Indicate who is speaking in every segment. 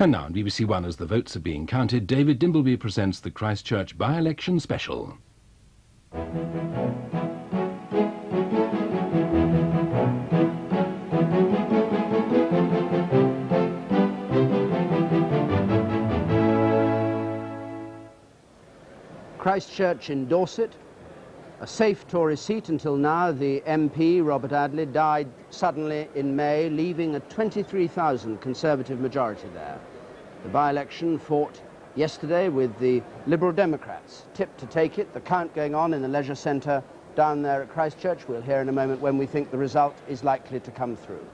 Speaker 1: And now on BBC One, as the votes are being counted, David Dimbleby presents the Christchurch Byelection Special.
Speaker 2: Christchurch in Dorset, a safe Tory seat until now. The MP, Robin Oakley, died suddenly in May, leaving a 23,000 Conservative majority there. The by-election fought yesterday with the Liberal Democrats, tipped to take it. The count going on in the leisure centre down there at Christchurch. We'll hear in a moment when we think the result is likely to come through.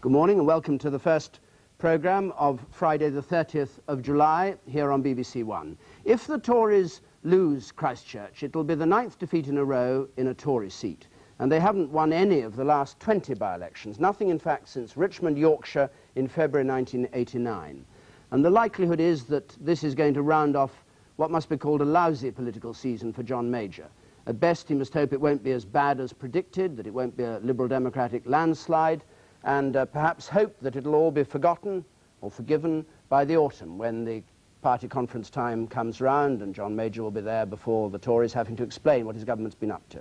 Speaker 2: Good morning and welcome to the first programme of Friday the 30th of July here on BBC One. If the Tories lose Christchurch, it'll be the 9th defeat in a row in a Tory seat. And they haven't won any of the last 20 by-elections, nothing in fact since Richmond, Yorkshire in February 1989. And the likelihood is that this is going to round off what must be called a lousy political season for John Major. At best, he must hope it won't be as bad as predicted, that it won't be a Liberal Democratic landslide, and perhaps hope that it'll all be forgotten or forgiven by the autumn when the party conference time comes round and John Major will be there before the Tories having to explain what his government's been up to.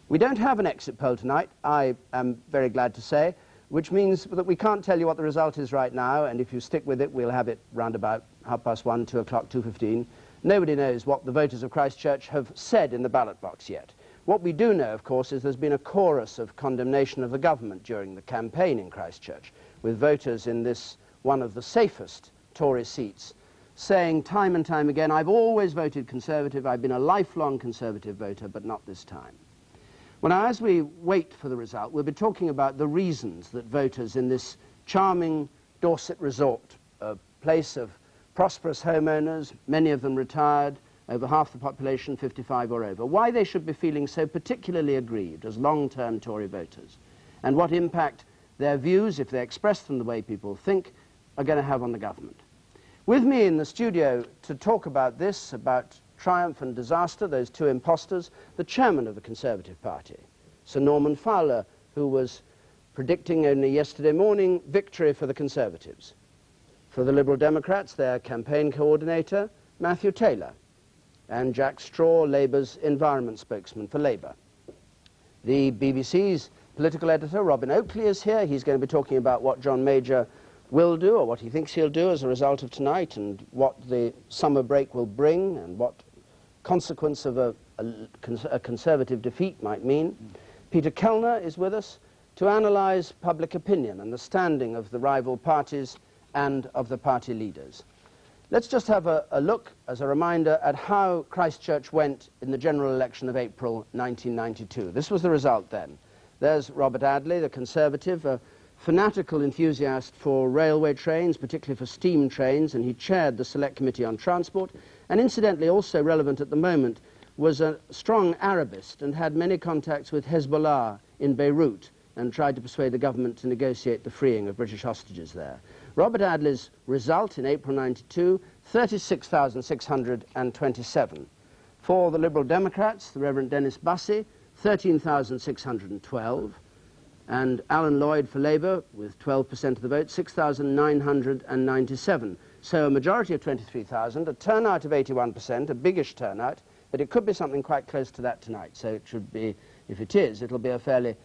Speaker 2: We don't have an exit poll tonight, I am very glad to say, which means that we can't tell you what the result is right now, and if you stick with it, we'll have it round about 1:30, 2 o'clock, 2:15. Nobody knows what the voters of Christchurch have said in the ballot box yet. What we do know, of course, is there's been a chorus of condemnation of the government during the campaign in Christchurch, with voters in this one of the safest Tory seats saying time and time again, I've always voted Conservative, I've been a lifelong Conservative voter, but not this time. Well, now, as we wait for the result, we'll be talking about the reasons that voters in this charming Dorset resort, a place of prosperous homeowners, many of them retired, over half the population 55 or over, why they should be feeling so particularly aggrieved as long-term Tory voters, and what impact their views, if they express them the way people think, are going to have on the government. With me in the studio to talk about this, about triumph and disaster, those two impostors, the chairman of the Conservative Party, Sir Norman Fowler, who was predicting only yesterday morning victory for the Conservatives. For the Liberal Democrats, their campaign coordinator, Matthew Taylor, and Jack Straw, Labour's environment spokesman for Labour. The BBC's political editor, Robin Oakley, is here. He's going to be talking about what John Major will do, or what he thinks he'll do as a result of tonight, and what the summer break will bring, and what consequence of a Conservative defeat might mean. Peter Kellner is with us to analyse public opinion and the standing of the rival parties and of the party leaders. Let's just have a look, as a reminder, at how Christchurch went in the general election of April 1992. This was the result then. There's Robin Oakley, the Conservative, a fanatical enthusiast for railway trains, particularly for steam trains, and he chaired the Select Committee on Transport, and incidentally also relevant at the moment was a strong Arabist and had many contacts with Hezbollah in Beirut and tried to persuade the government to negotiate the freeing of British hostages there. Robin Oakley's result in April 92, 36,627. For the Liberal Democrats, the Reverend Dennis Bussey, 13,612. And Alan Lloyd for Labour, with 12% of the vote, 6,997. So a majority of 23,000, a turnout of 81%, a biggish turnout, but it could be something quite close to that tonight. So it should be, if it is, it'll be a fairly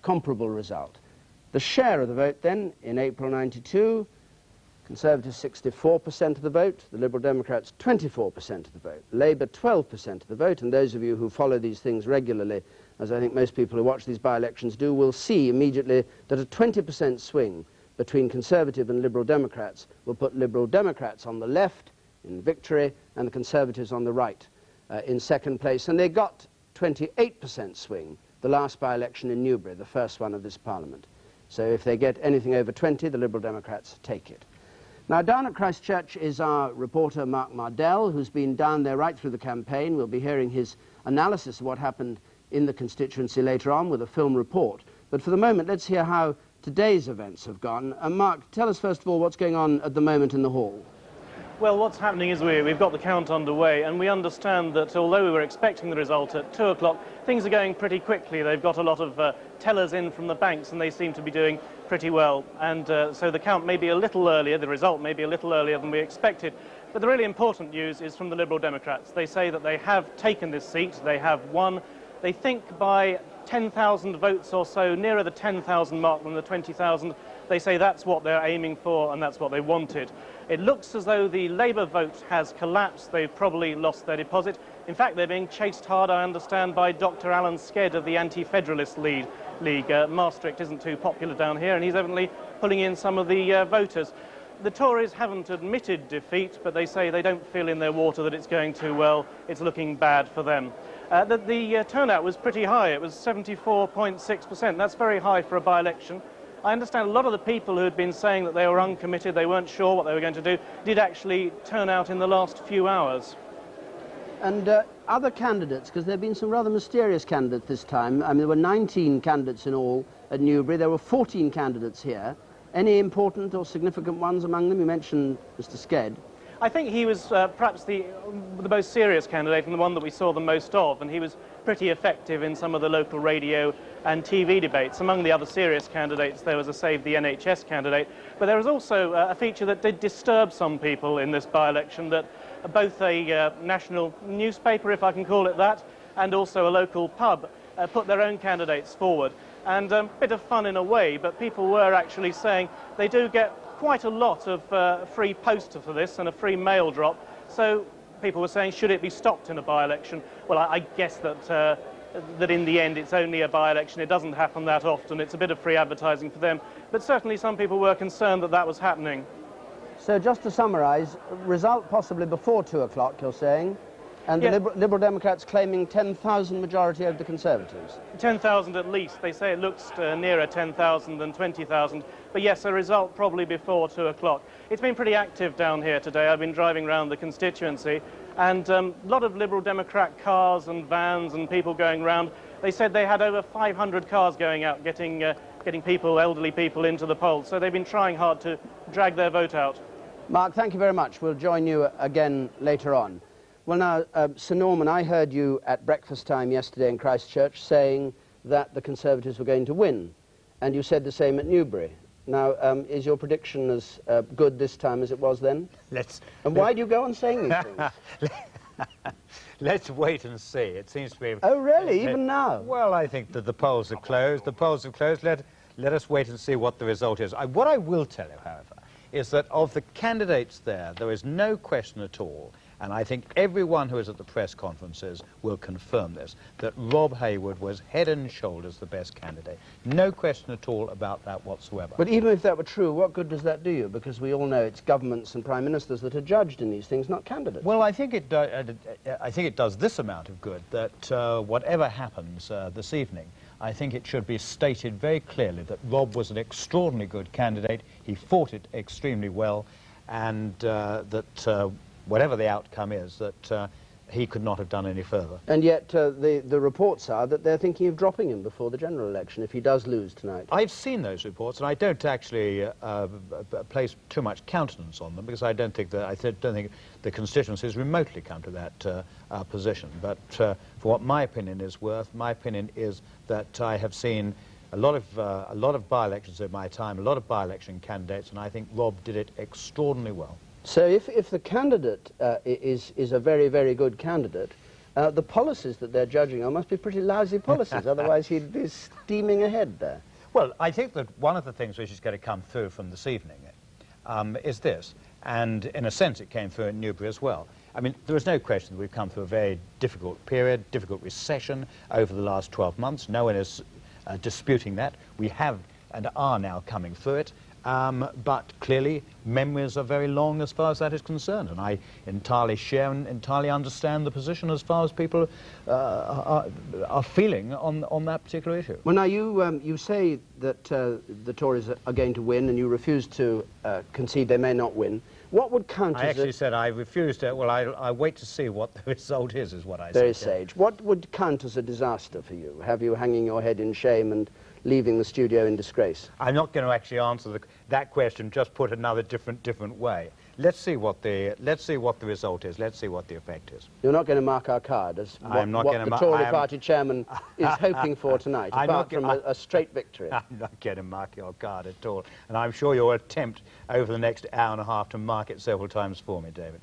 Speaker 2: comparable result. The share of the vote then, in April 92, Conservatives 64% of the vote, the Liberal Democrats 24% of the vote, Labour 12% of the vote, and those of you who follow these things regularly, as I think most people who watch these by-elections do, will see immediately that a 20% swing between Conservative and Liberal Democrats will put Liberal Democrats on the left in victory and the Conservatives on the right in second place. And they got 28% swing the last by-election in Newbury, the first one of this Parliament. So if they get anything over 20, the Liberal Democrats take it. Now, down at Christchurch is our reporter, Mark Mardell, who's been down there right through the campaign. We'll be hearing his analysis of what happened in the constituency later on with a film report. But for the moment, let's hear how today's events have gone. And Mark, tell us first of all what's going on at the moment in the hall.
Speaker 3: Well, what's happening is we've got the count underway, and we understand that although we were expecting the result at 2 o'clock, things are going pretty quickly. They've got a lot of tellers in from the banks, and they seem to be doing pretty well, and so the count may be a little earlier, the result may be a little earlier than we expected. But the really important news is from the Liberal Democrats. They say that they have taken this seat, they have won. They think by 10,000 votes or so, nearer the 10,000 mark than the 20,000. They say that's what they're aiming for and that's what they wanted. It looks as though the Labour vote has collapsed. They've probably lost their deposit. In fact, they're being chased hard, I understand, by Dr. Alan Sked of the Anti-Federalist League. Maastricht isn't too popular down here, and he's evidently pulling in some of the voters. The Tories haven't admitted defeat, but they say they don't feel in their water that it's going too well. It's looking bad for them. The turnout was pretty high. It was 74.6%. That's very high for a by-election. I understand a lot of the people who had been saying that they were uncommitted, they weren't sure what they were going to do, did actually turn out in the last few hours.
Speaker 2: And other candidates, because there have been some rather mysterious candidates this time. I mean, there were 19 candidates in all at Newbury. There were 14 candidates here. Any important or significant ones among them? You mentioned Mr. Sked.
Speaker 3: I think he was perhaps the most serious candidate and the one that we saw the most of, and he was pretty effective in some of the local radio and TV debates. Among the other serious candidates, there was a Save the NHS candidate, but there was also a feature that did disturb some people in this by-election, that both a national newspaper, if I can call it that, and also a local pub put their own candidates forward. And a bit of fun in a way, but people were actually saying they do get quite a lot of free poster for this and a free mail drop. So people were saying, should it be stopped in a by-election? Well, I guess that that in the end it's only a by-election. It doesn't happen that often. It's a bit of free advertising for them. But certainly some people were concerned that that was happening.
Speaker 2: So just to summarise, result possibly before 2 o'clock, you're saying, and the Liberal Democrats claiming 10,000 majority over the Conservatives. 10,000
Speaker 3: at least. They say it looks nearer 10,000 than 20,000. But yes, a result probably before 2 o'clock. It's been pretty active down here today. I've been driving around the constituency, and a lot of Liberal Democrat cars and vans and people going round. They said they had over 500 cars going out, getting people, elderly people, into the polls. So they've been trying hard to drag their vote out.
Speaker 2: Mark, thank you very much. We'll join you again later on. Well, now, Sir Norman, I heard you at breakfast time yesterday in Christchurch saying that the Conservatives were going to win, and you said the same at Newbury. Now, is your prediction as good this time as it was then? And why do you go on saying these things?
Speaker 4: Let's wait and see. It seems to be...
Speaker 2: Oh, really? Even now?
Speaker 4: Well, I think that the polls are closed. The polls are closed. Let us wait and see what the result is. What I will tell you, however, is that of the candidates there is no question at all, and I think everyone who is at the press conferences will confirm this, that Rob Hayward was head and shoulders the best candidate. No question at all about that whatsoever.
Speaker 2: But even if that were true, what good does that do you? Because we all know it's governments and prime ministers that are judged in these things, not candidates.
Speaker 4: Well, I think it does this amount of good, that whatever happens this evening, I think it should be stated very clearly that Rob was an extraordinarily good candidate. He fought it extremely well, and that whatever the outcome is, that he could not have done any further.
Speaker 2: And yet the reports are that they're thinking of dropping him before the general election if he does lose tonight.
Speaker 4: I've seen those reports, and I don't actually place too much countenance on them, because I don't think the constituencies remotely come to that position. But for what my opinion is worth, my opinion is that I have seen a lot of by-elections in my time, a lot of by-election candidates, and I think Rob did it extraordinarily well.
Speaker 2: So if the candidate is a very, very good candidate, the policies that they're judging on must be pretty lousy policies, otherwise he'd be steaming ahead there.
Speaker 4: Well, I think that one of the things which is going to come through from this evening is this, and in a sense it came through in Newbury as well. I mean, there is no question that we've come through a very difficult period, difficult recession over the last 12 months. No one is disputing that. We have and are now coming through it. But clearly, memories are very long as far as that is concerned, and I entirely share and entirely understand the position as far as people are feeling on that particular issue.
Speaker 2: Well, now, you say that the Tories are going to win, and you refuse to concede they may not win. What would count as...
Speaker 4: I actually said I refused to... Well, I wait to see what the result is what I said.
Speaker 2: Very sage. What would count as a disaster for you? Have you hanging your head in shame and leaving the studio in disgrace?
Speaker 4: I'm not going to actually answer that question, just put another different way. let's see what the result is. Let's see what the effect is.
Speaker 2: You're not going to mark our card as what the Tory party chairman is hoping for tonight, apart from a straight victory.
Speaker 4: I'm not going to mark your card at all, and I'm sure you'll attempt over the next hour and a half to mark it several times for me, David.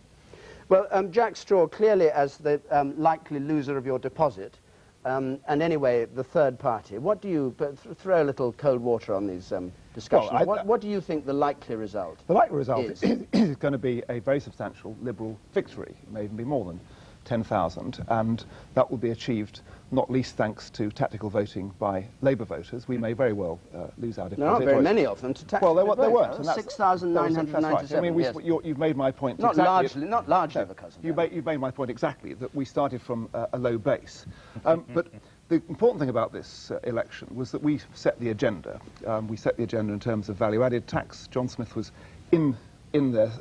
Speaker 2: Well, Jack Straw, clearly as the likely loser of your deposit, and anyway, the third party, what do you, throw a little cold water on these discussions, well, what do you think the likely result is?
Speaker 5: The likely result is going to be a very substantial Liberal victory. It may even be more than 10,000, and that will be achieved not least thanks to tactical voting by Labour voters. We may very well lose our deposit.
Speaker 2: There aren't very many of them to tactical
Speaker 5: vote. Well, there weren't.
Speaker 2: 6,997.
Speaker 5: I mean, you've made my point
Speaker 2: not
Speaker 5: exactly.
Speaker 2: Not largely because of that.
Speaker 5: You've made my point exactly, that we started from a low base. But the important thing about this election was that we set the agenda. We set the agenda in terms of value-added tax. John Smith was in there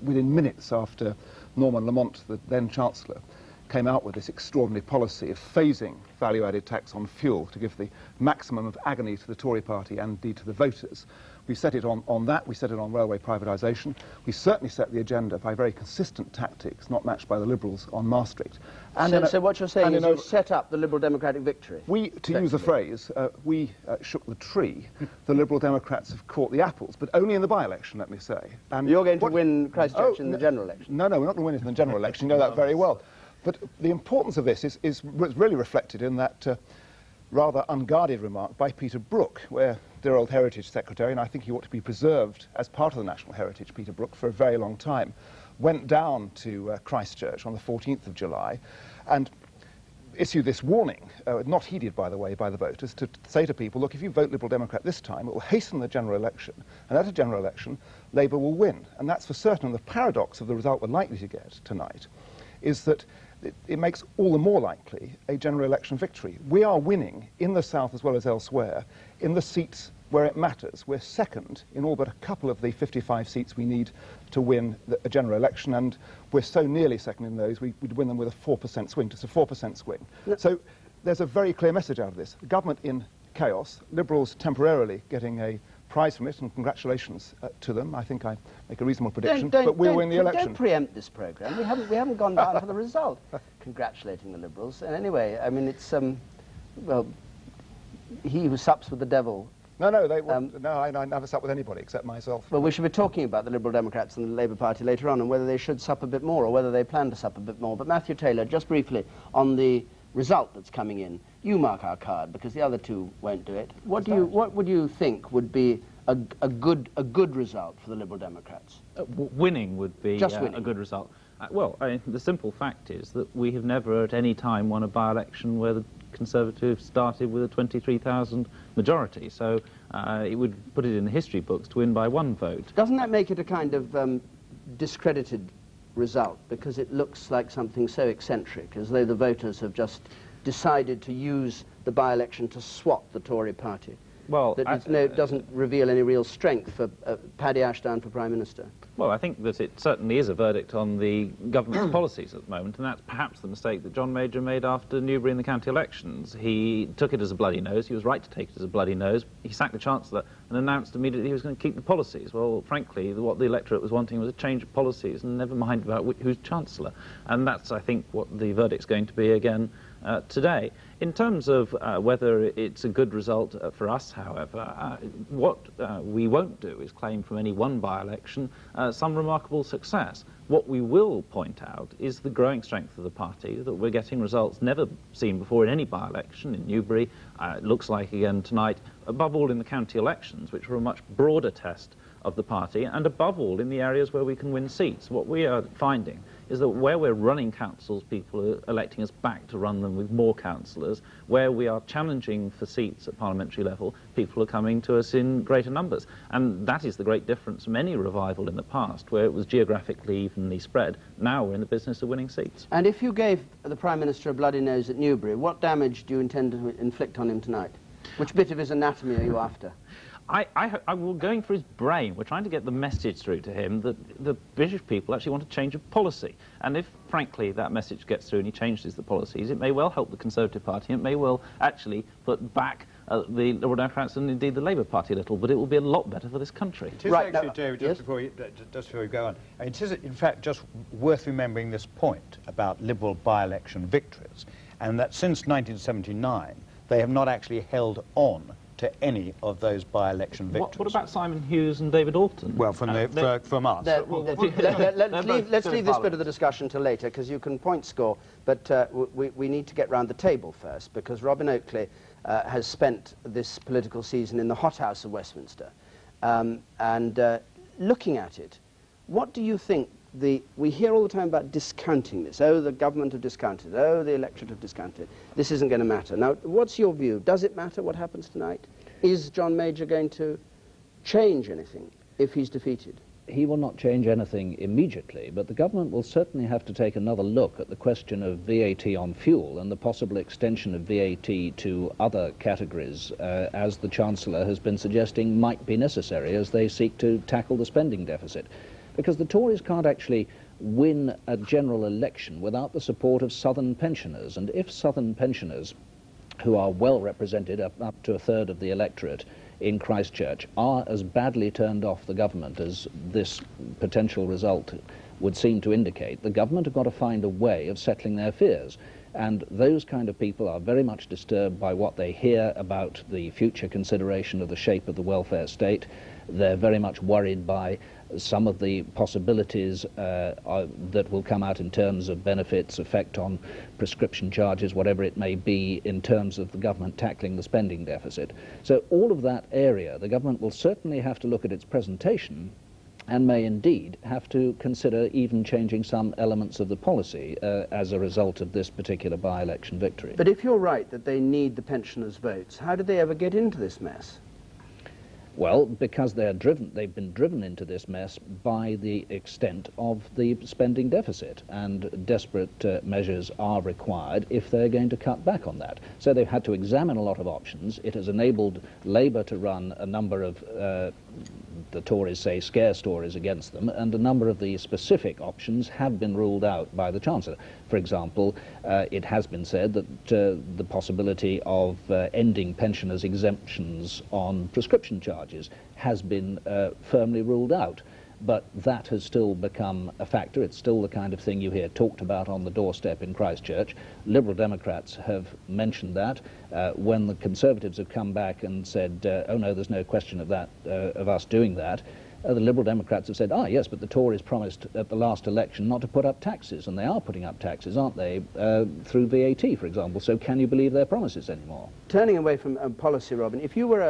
Speaker 5: within minutes after Norman Lamont, the then Chancellor, came out with this extraordinary policy of phasing value-added tax on fuel to give the maximum of agony to the Tory party and indeed to the voters. We set it on that, we set it on railway privatisation. We certainly set the agenda by very consistent tactics, not matched by the Liberals, on Maastricht.
Speaker 2: And so what you're saying is you set up the Liberal Democratic victory?
Speaker 5: To use a phrase, we shook the tree. The Liberal Democrats have caught the apples, but only in the by-election, let me say. And
Speaker 2: you're going to win Christchurch in the general election?
Speaker 5: No, we're not going to win it in the general election. You know that very well. But the importance of this is really reflected in that rather unguarded remark by Peter Brook, where dear old Heritage Secretary, and I think he ought to be preserved as part of the national heritage, Peter Brook, for a very long time, went down to Christchurch on the 14th of July and issued this warning, not heeded, by the way, by the voters, to say to people, look, if you vote Liberal Democrat this time, it will hasten the general election, and at a general election, Labour will win. And that's for certain. And the paradox of the result we're likely to get tonight is that it makes all the more likely a general election victory. We are winning in the south as well as elsewhere in the seats where it matters. We're second in all but a couple of the 55 seats we need to win a general election, and we're so nearly second in those we'd win them with a 4% swing, just a 4% swing. No. So there's a very clear message out of this. Government in chaos, Liberals temporarily getting a prize from it, and congratulations to them. I think I make a reasonable prediction, but we'll win the election.
Speaker 2: Don't preempt this programme. We haven't gone down for the result. Congratulating the Liberals. And anyway, I mean, it's well, he who sups with the devil.
Speaker 5: No, I never sup with anybody except myself.
Speaker 2: Well, we should be talking about the Liberal Democrats and the Labour Party later on, and whether they should sup a bit more or whether they plan to sup a bit more. But Matthew Taylor, just briefly on the result that's coming in, you mark our card because the other two won't do it. What would you think would be a good result for the Liberal Democrats?
Speaker 6: Winning would be a good result. Well, the simple fact is that we have never at any time won a by-election where the Conservatives started with a 23,000 majority, so it would put it in the history books to win by one vote.
Speaker 2: Doesn't that make it a kind of discredited result, because it looks like something so eccentric, as though the voters have just decided to use the by-election to swat the Tory party?
Speaker 6: Well,
Speaker 2: that it doesn't reveal any real strength for Paddy Ashdown for Prime Minister.
Speaker 6: Well, I think that it certainly is a verdict on the government's policies at the moment, and that's perhaps the mistake that John Major made after Newbury in the county elections. He took it as a bloody nose. He was right to take it as a bloody nose. He sacked the Chancellor and announced immediately he was going to keep the policies. Well, frankly, what the electorate was wanting was a change of policies, and never mind about who's Chancellor. And that's, I think, what the verdict's going to be again today. In terms of whether it's a good result for us, however, what we won't do is claim from any one by-election some remarkable success. What we will point out is the growing strength of the party, that we're getting results never seen before in any by-election in Newbury. It looks like again tonight, above all in the county elections, which were a much broader test of the party, and above all in the areas where we can win seats. What we are finding is that where we're running councils, people are electing us back to run them with more councillors. Where we are challenging for seats at parliamentary level, people are coming to us in greater numbers. And that is the great difference from any revival in the past, where it was geographically evenly spread. Now we're in the business of winning seats.
Speaker 2: And if you gave the Prime Minister a bloody nose at Newbury, what damage do you intend to inflict on him tonight? Which bit of his anatomy are you after?
Speaker 6: We're going for his brain. We're trying to get the message through to him that the British people actually want a change of policy. And if, frankly, that message gets through and he changes the policies, it may well help the Conservative Party. It may well actually put back the Liberal Democrats and indeed the Labour Party a little, but it will be a lot better for this country.
Speaker 4: It is actually, David, just before you go on, it is in fact just worth remembering this point about Liberal by-election victories, and that since 1979 they have not actually held on to any of those by-election victories.
Speaker 6: What about Simon Hughes and David Alton?
Speaker 4: Well, from us.
Speaker 2: Let's leave this bit of the discussion till later, because you can point score, but we need to get round the table first, because Robin Oakley has spent this political season in the hothouse of Westminster. Looking at it, what do you think we hear all the time about discounting this. Oh, the government have discounted it. Oh, the electorate have discounted it. This isn't going to matter. Now, what's your view? Does it matter what happens tonight? Is John Major going to change anything if he's defeated?
Speaker 7: He will not change anything immediately, but the government will certainly have to take another look at the question of VAT on fuel and the possible extension of VAT to other categories, as the Chancellor has been suggesting might be necessary as they seek to tackle the spending deficit. Because the Tories can't actually win a general election without the support of Southern pensioners. And if Southern pensioners, who are well represented, up to a third of the electorate in Christchurch, are as badly turned off the government as this potential result would seem to indicate, the government have got to find a way of settling their fears. And those kind of people are very much disturbed by what they hear about the future consideration of the shape of the welfare state. They're very much worried by some of the possibilities that will come out in terms of benefits, effect on prescription charges, whatever it may be, in terms of the government tackling the spending deficit. So all of that area, the government will certainly have to look at its presentation and may indeed have to consider even changing some elements of the policy as a result of this particular by-election victory.
Speaker 2: But if you're right that they need the pensioners' votes, how did they ever get into this mess?
Speaker 7: Well, because they've been driven into this mess by the extent of the spending deficit, and desperate measures are required if they're going to cut back on that. So they've had to examine a lot of options. It has enabled Labour to run a number of, the Tories say, scare stories against them, and a number of the specific options have been ruled out by the Chancellor. For example, it has been said that the possibility of ending pensioners' exemptions on prescription charges has been firmly ruled out. But that has still become a factor. It's still the kind of thing you hear talked about on the doorstep in Christchurch. Liberal Democrats have mentioned that. When the Conservatives have come back and said, oh no, there's no question of that, of us doing that, the Liberal Democrats have said, ah yes, but the Tories promised at the last election not to put up taxes, and they are putting up taxes, aren't they, through VAT, for example. So can you believe their promises anymore?
Speaker 2: Turning away from policy, Robin, if you were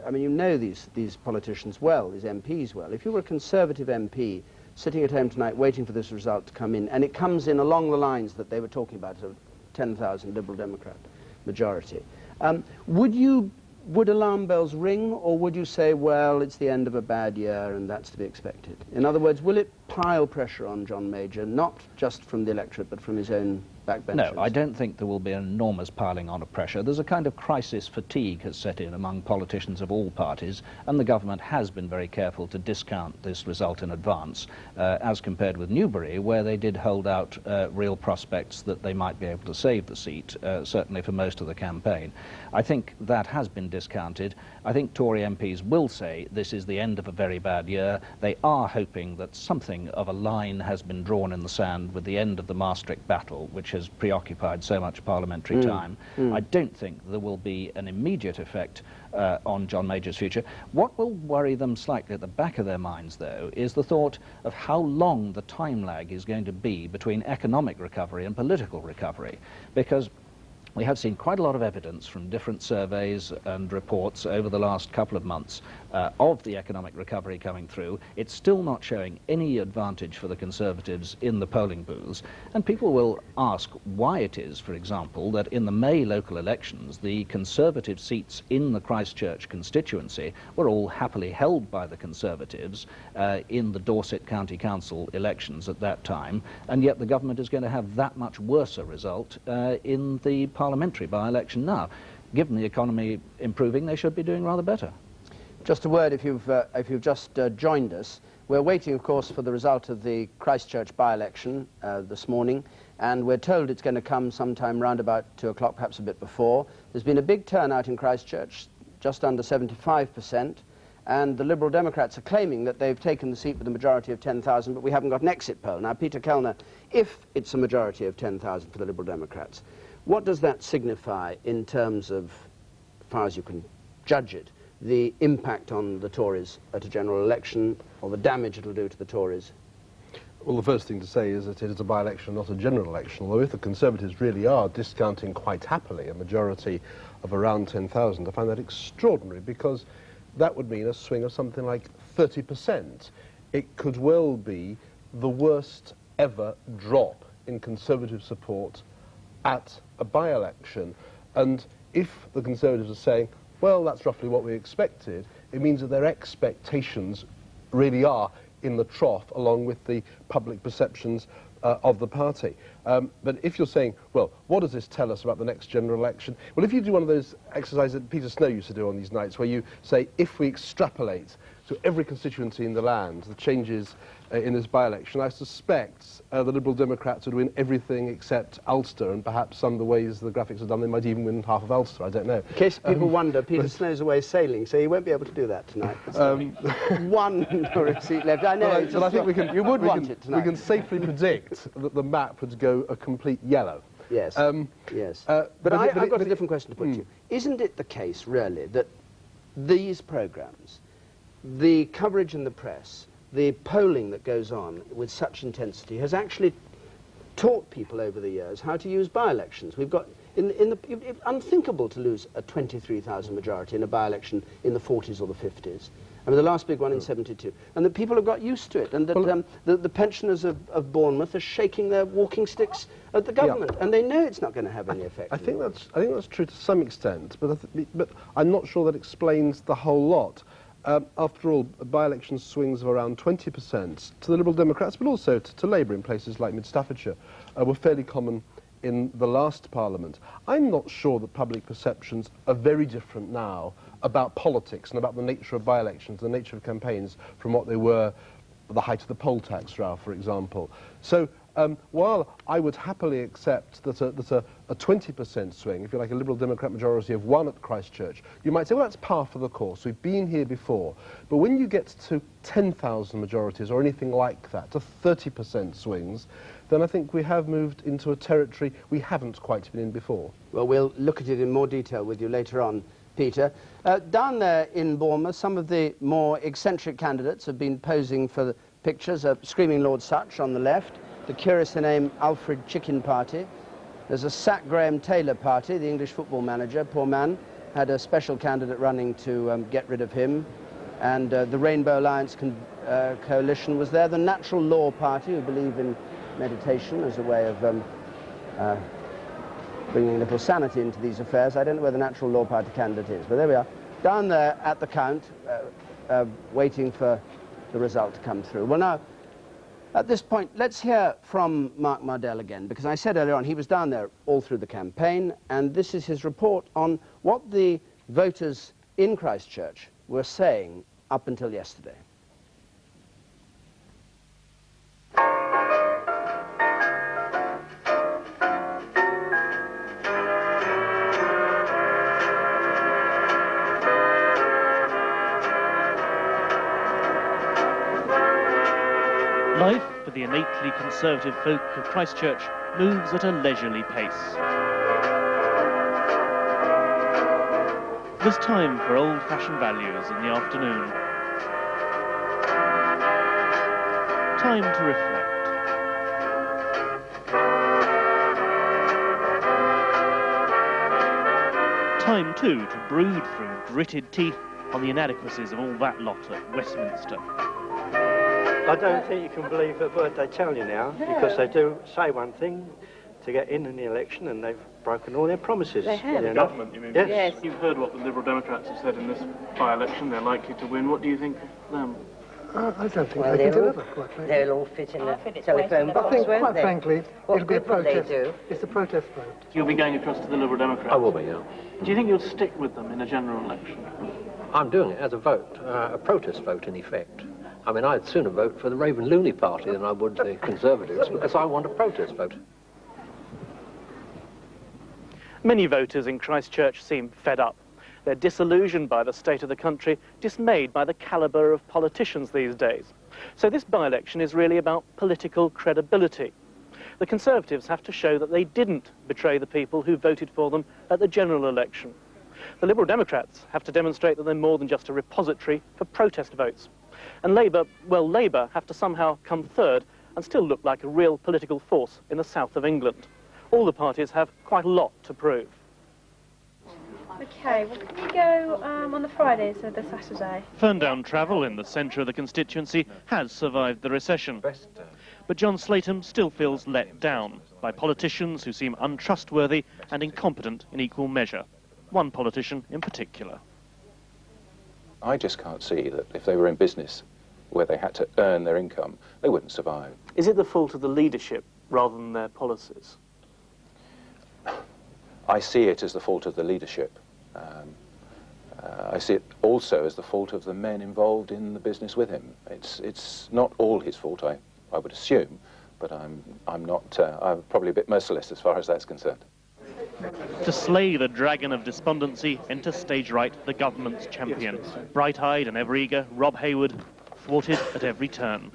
Speaker 2: I mean, you know these politicians well, these MPs well. If you were a Conservative MP sitting at home tonight waiting for this result to come in, and it comes in along the lines that they were talking about, of 10,000 Liberal Democrat majority, would alarm bells ring, or would you say, well, it's the end of a bad year and that's to be expected? In other words, will it pile pressure on John Major, not just from the electorate, but from his own backbenchers?
Speaker 7: No, I don't think there will be an enormous piling on of pressure. There's a kind of crisis fatigue has set in among politicians of all parties, and the government has been very careful to discount this result in advance, as compared with Newbury, where they did hold out real prospects that they might be able to save the seat, certainly for most of the campaign. I think that has been discounted. I think Tory MPs will say this is the end of a very bad year. They are hoping that something of a line has been drawn in the sand with the end of the Maastricht battle, which has preoccupied so much parliamentary time. I don't think there will be an immediate effect on John Major's future. What will worry them slightly at the back of their minds, though, is the thought of how long the time lag is going to be between economic recovery and political recovery, because we have seen quite a lot of evidence from different surveys and reports over the last couple of months of the economic recovery coming through. It's still not showing any advantage for the Conservatives in the polling booths. And people will ask why it is, for example, that in the May local elections, the Conservative seats in the Christchurch constituency were all happily held by the Conservatives in the Dorset County Council elections at that time, and yet the government is going to have that much worse a result in the parliamentary by-election now. Given the economy improving, they should be doing rather better.
Speaker 2: Just a word, if you've just joined us. We're waiting, of course, for the result of the Christchurch by-election this morning, and we're told it's going to come sometime round about 2 o'clock, perhaps a bit before. There's been a big turnout in Christchurch, just under 75%, and the Liberal Democrats are claiming that they've taken the seat with a majority of 10,000, but we haven't got an exit poll. Now, Peter Kellner, if it's a majority of 10,000 for the Liberal Democrats, what does that signify in terms of, as far as you can judge it, the impact on the Tories at a general election, or the damage it'll do to the Tories?
Speaker 8: Well, the first thing to say is that it is a by-election, not a general election, although if the Conservatives really are discounting quite happily a majority of around 10,000, I find that extraordinary, because that would mean a swing of something like 30%. It could well be the worst ever drop in Conservative support at a by-election. And if the Conservatives are saying, well, that's roughly what we expected, it means that their expectations really are in the trough, along with the public perceptions of the party. But if you're saying, well, what does this tell us about the next general election? Well, if you do one of those exercises that Peter Snow used to do on these nights, where you say, if we extrapolate to every constituency in the land the changes in this by-election, I suspect the Liberal Democrats would win everything except Ulster, and perhaps some of the ways the graphics are done, they might even win half of Ulster, I don't know.
Speaker 2: In case people wonder, Peter Snow's away sailing, so he won't be able to do that tonight. One seat left. I know,
Speaker 8: but I think we can,
Speaker 2: you would want it tonight.
Speaker 8: We can safely predict that the map would go a complete yellow.
Speaker 2: Yes, yes. But I've got a different question to put to you. Isn't it the case, really, that these programmes, the coverage in the press, the polling that goes on with such intensity has actually taught people over the years how to use by-elections? We've got, it's unthinkable to lose a 23,000 majority in a by-election in the 40s or the 50s. I mean, the last big one in 72. And that people have got used to it, and that the pensioners of Bournemouth are shaking their walking sticks at the government, and they know it's not going to have any effect.
Speaker 8: I think that's true to some extent, but I'm not sure that explains the whole lot. After all, by-election swings of around 20% to the Liberal Democrats, but also to Labour in places like Mid-Staffordshire, were fairly common in the last Parliament. I'm not sure that public perceptions are very different now about politics and about the nature of by-elections, the nature of campaigns, from what they were at the height of the poll tax row, for example. So while I would happily accept that a 20% swing, if you like, a Liberal Democrat majority of 1 at Christchurch, you might say, well, that's par for the course. We've been here before. But when you get to 10,000 majorities or anything like that, to 30% swings, then I think we have moved into a territory we haven't quite been in before.
Speaker 2: Well, we'll look at it in more detail with you later on, Peter. Down there in Bournemouth, some of the more eccentric candidates have been posing for the pictures. Screaming Lord Such on the left, the curious name Alfred Chicken Party. There's a Sack Graham Taylor Party, the English football manager, poor man, had a special candidate running to get rid of him. And the Rainbow Alliance Coalition was there. The Natural Law Party, who believe in meditation as a way of bringing a little sanity into these affairs. I don't know where the Natural Law Party candidate is, but there we are. Down there at the count, waiting for the result to come through. Well, now, at this point, let's hear from Mark Mardell again, because I said earlier on he was down there all through the campaign, and this is his report on what the voters in Christchurch were saying up until yesterday.
Speaker 9: Life for the innately conservative folk of Christchurch moves at a leisurely pace. There's time for old-fashioned values in the afternoon. Time to reflect. Time, too, to brood through gritted teeth on the inadequacies of all that lot at Westminster.
Speaker 10: I don't think you can believe a word they tell you now, because they do say one thing to get in the election, and they've broken all their promises.
Speaker 11: They have.
Speaker 3: The government, you mean?
Speaker 10: Yes.
Speaker 11: Yes.
Speaker 3: You've heard what the Liberal Democrats have said in this by-election. They're likely to win. What do you think of them?
Speaker 12: I don't think they can deliver, quite frankly.
Speaker 11: They'll all fit in the telephone box,
Speaker 12: I think,
Speaker 11: won't
Speaker 12: quite
Speaker 11: they?
Speaker 12: frankly,
Speaker 11: What
Speaker 12: it'll be a
Speaker 11: good will they
Speaker 12: protest.
Speaker 11: do?
Speaker 12: It's a protest vote.
Speaker 3: You'll be going across to the Liberal Democrats?
Speaker 6: I will be, yeah.
Speaker 3: Do you think you'll stick with them in a general election?
Speaker 13: I'm doing it as a vote, a protest vote in effect. I mean, I'd sooner vote for the Raven Looney Party than I would the Conservatives, because I want a protest vote.
Speaker 3: Many voters in Christchurch seem fed up. They're disillusioned by the state of the country, dismayed by the calibre of politicians these days. So this by-election is really about political credibility. The Conservatives have to show that they didn't betray the people who voted for them at the general election. The Liberal Democrats have to demonstrate that they're more than just a repository for protest votes. And Labour, well, Labour have to somehow come third and still look like a real political force in the south of England. All the parties have quite a lot to prove.
Speaker 14: OK, well, can we go on the Friday instead of the Saturday?
Speaker 3: Ferndown Travel, in the centre of the constituency, has survived the recession. But John Slatham still feels let down by politicians who seem untrustworthy and incompetent in equal measure. One politician in particular.
Speaker 15: I just can't see that if they were in business where they had to earn their income, they wouldn't survive.
Speaker 3: Is it the fault of the leadership rather than their policies?
Speaker 15: I see it as the fault of the leadership. I see it also as the fault of the men involved in the business with him. It's not all his fault, I would assume, but I'm probably a bit merciless as far as that's concerned.
Speaker 3: To slay the dragon of despondency, enter stage right the government's champion. Bright-eyed and ever-eager, Rob Hayward, thwarted at every turn.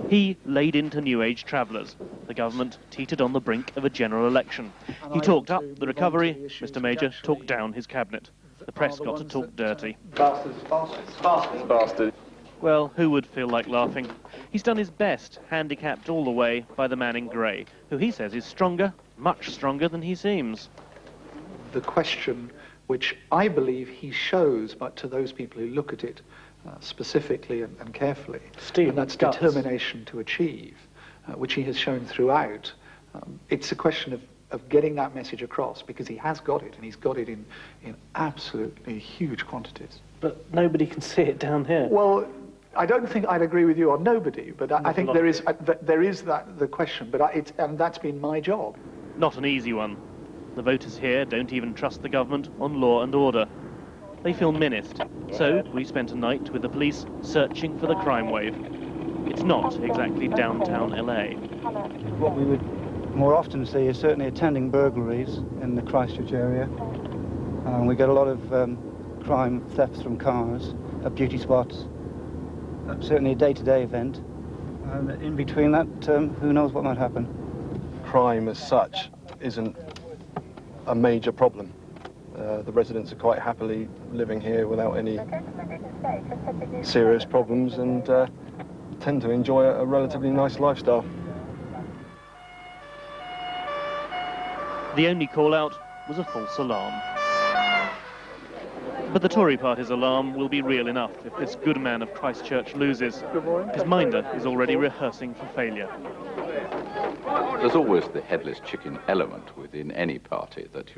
Speaker 3: He laid into New Age travellers. The government teetered on the brink of a general election. He talked up the recovery, Mr Major talked down his cabinet. The press got to talk dirty.
Speaker 15: Bastard.
Speaker 3: Well, who would feel like laughing? He's done his best, handicapped all the way by the man in grey, who he says is stronger, much stronger than he seems.
Speaker 16: The question which I believe he shows, but to those people who look at it specifically and carefully, and that's determination to achieve, which he has shown throughout. It's a question of getting that message across, because he has got it, and he's got it in absolutely huge quantities.
Speaker 3: But nobody can see it down here.
Speaker 16: Well, I don't think I'd agree with you on nobody, but I think there is the question, and that's been my job.
Speaker 3: Not an easy one. The voters here don't even trust the government on law and order. They feel menaced, so we spent a night with the police searching for the crime wave. It's not exactly downtown LA.
Speaker 17: What we would more often see is certainly attending burglaries in the Christchurch area. We get a lot of crime, thefts from cars, at beauty spots. Certainly a day-to-day event. In between that, who knows what might happen.
Speaker 8: Crime as such isn't a major problem. The residents are quite happily living here without any serious problems and tend to enjoy a relatively nice lifestyle.
Speaker 3: The only call-out was a false alarm. But the Tory party's alarm will be real enough if this good man of Christchurch loses. His minder is already rehearsing for failure.
Speaker 18: There's always the headless chicken element within any party that,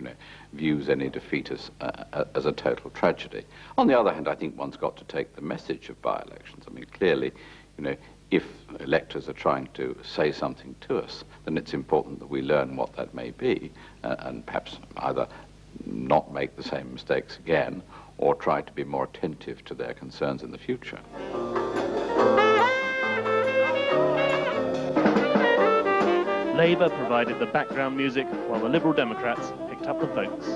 Speaker 18: views any defeat as a total tragedy. On the other hand, I think one's got to take the message of by-elections. I mean, clearly, if electors are trying to say something to us, then it's important that we learn what that may be, and perhaps either not make the same mistakes again, or try to be more attentive to their concerns in the future.
Speaker 3: Labour provided the background music, while the Liberal Democrats picked up the votes.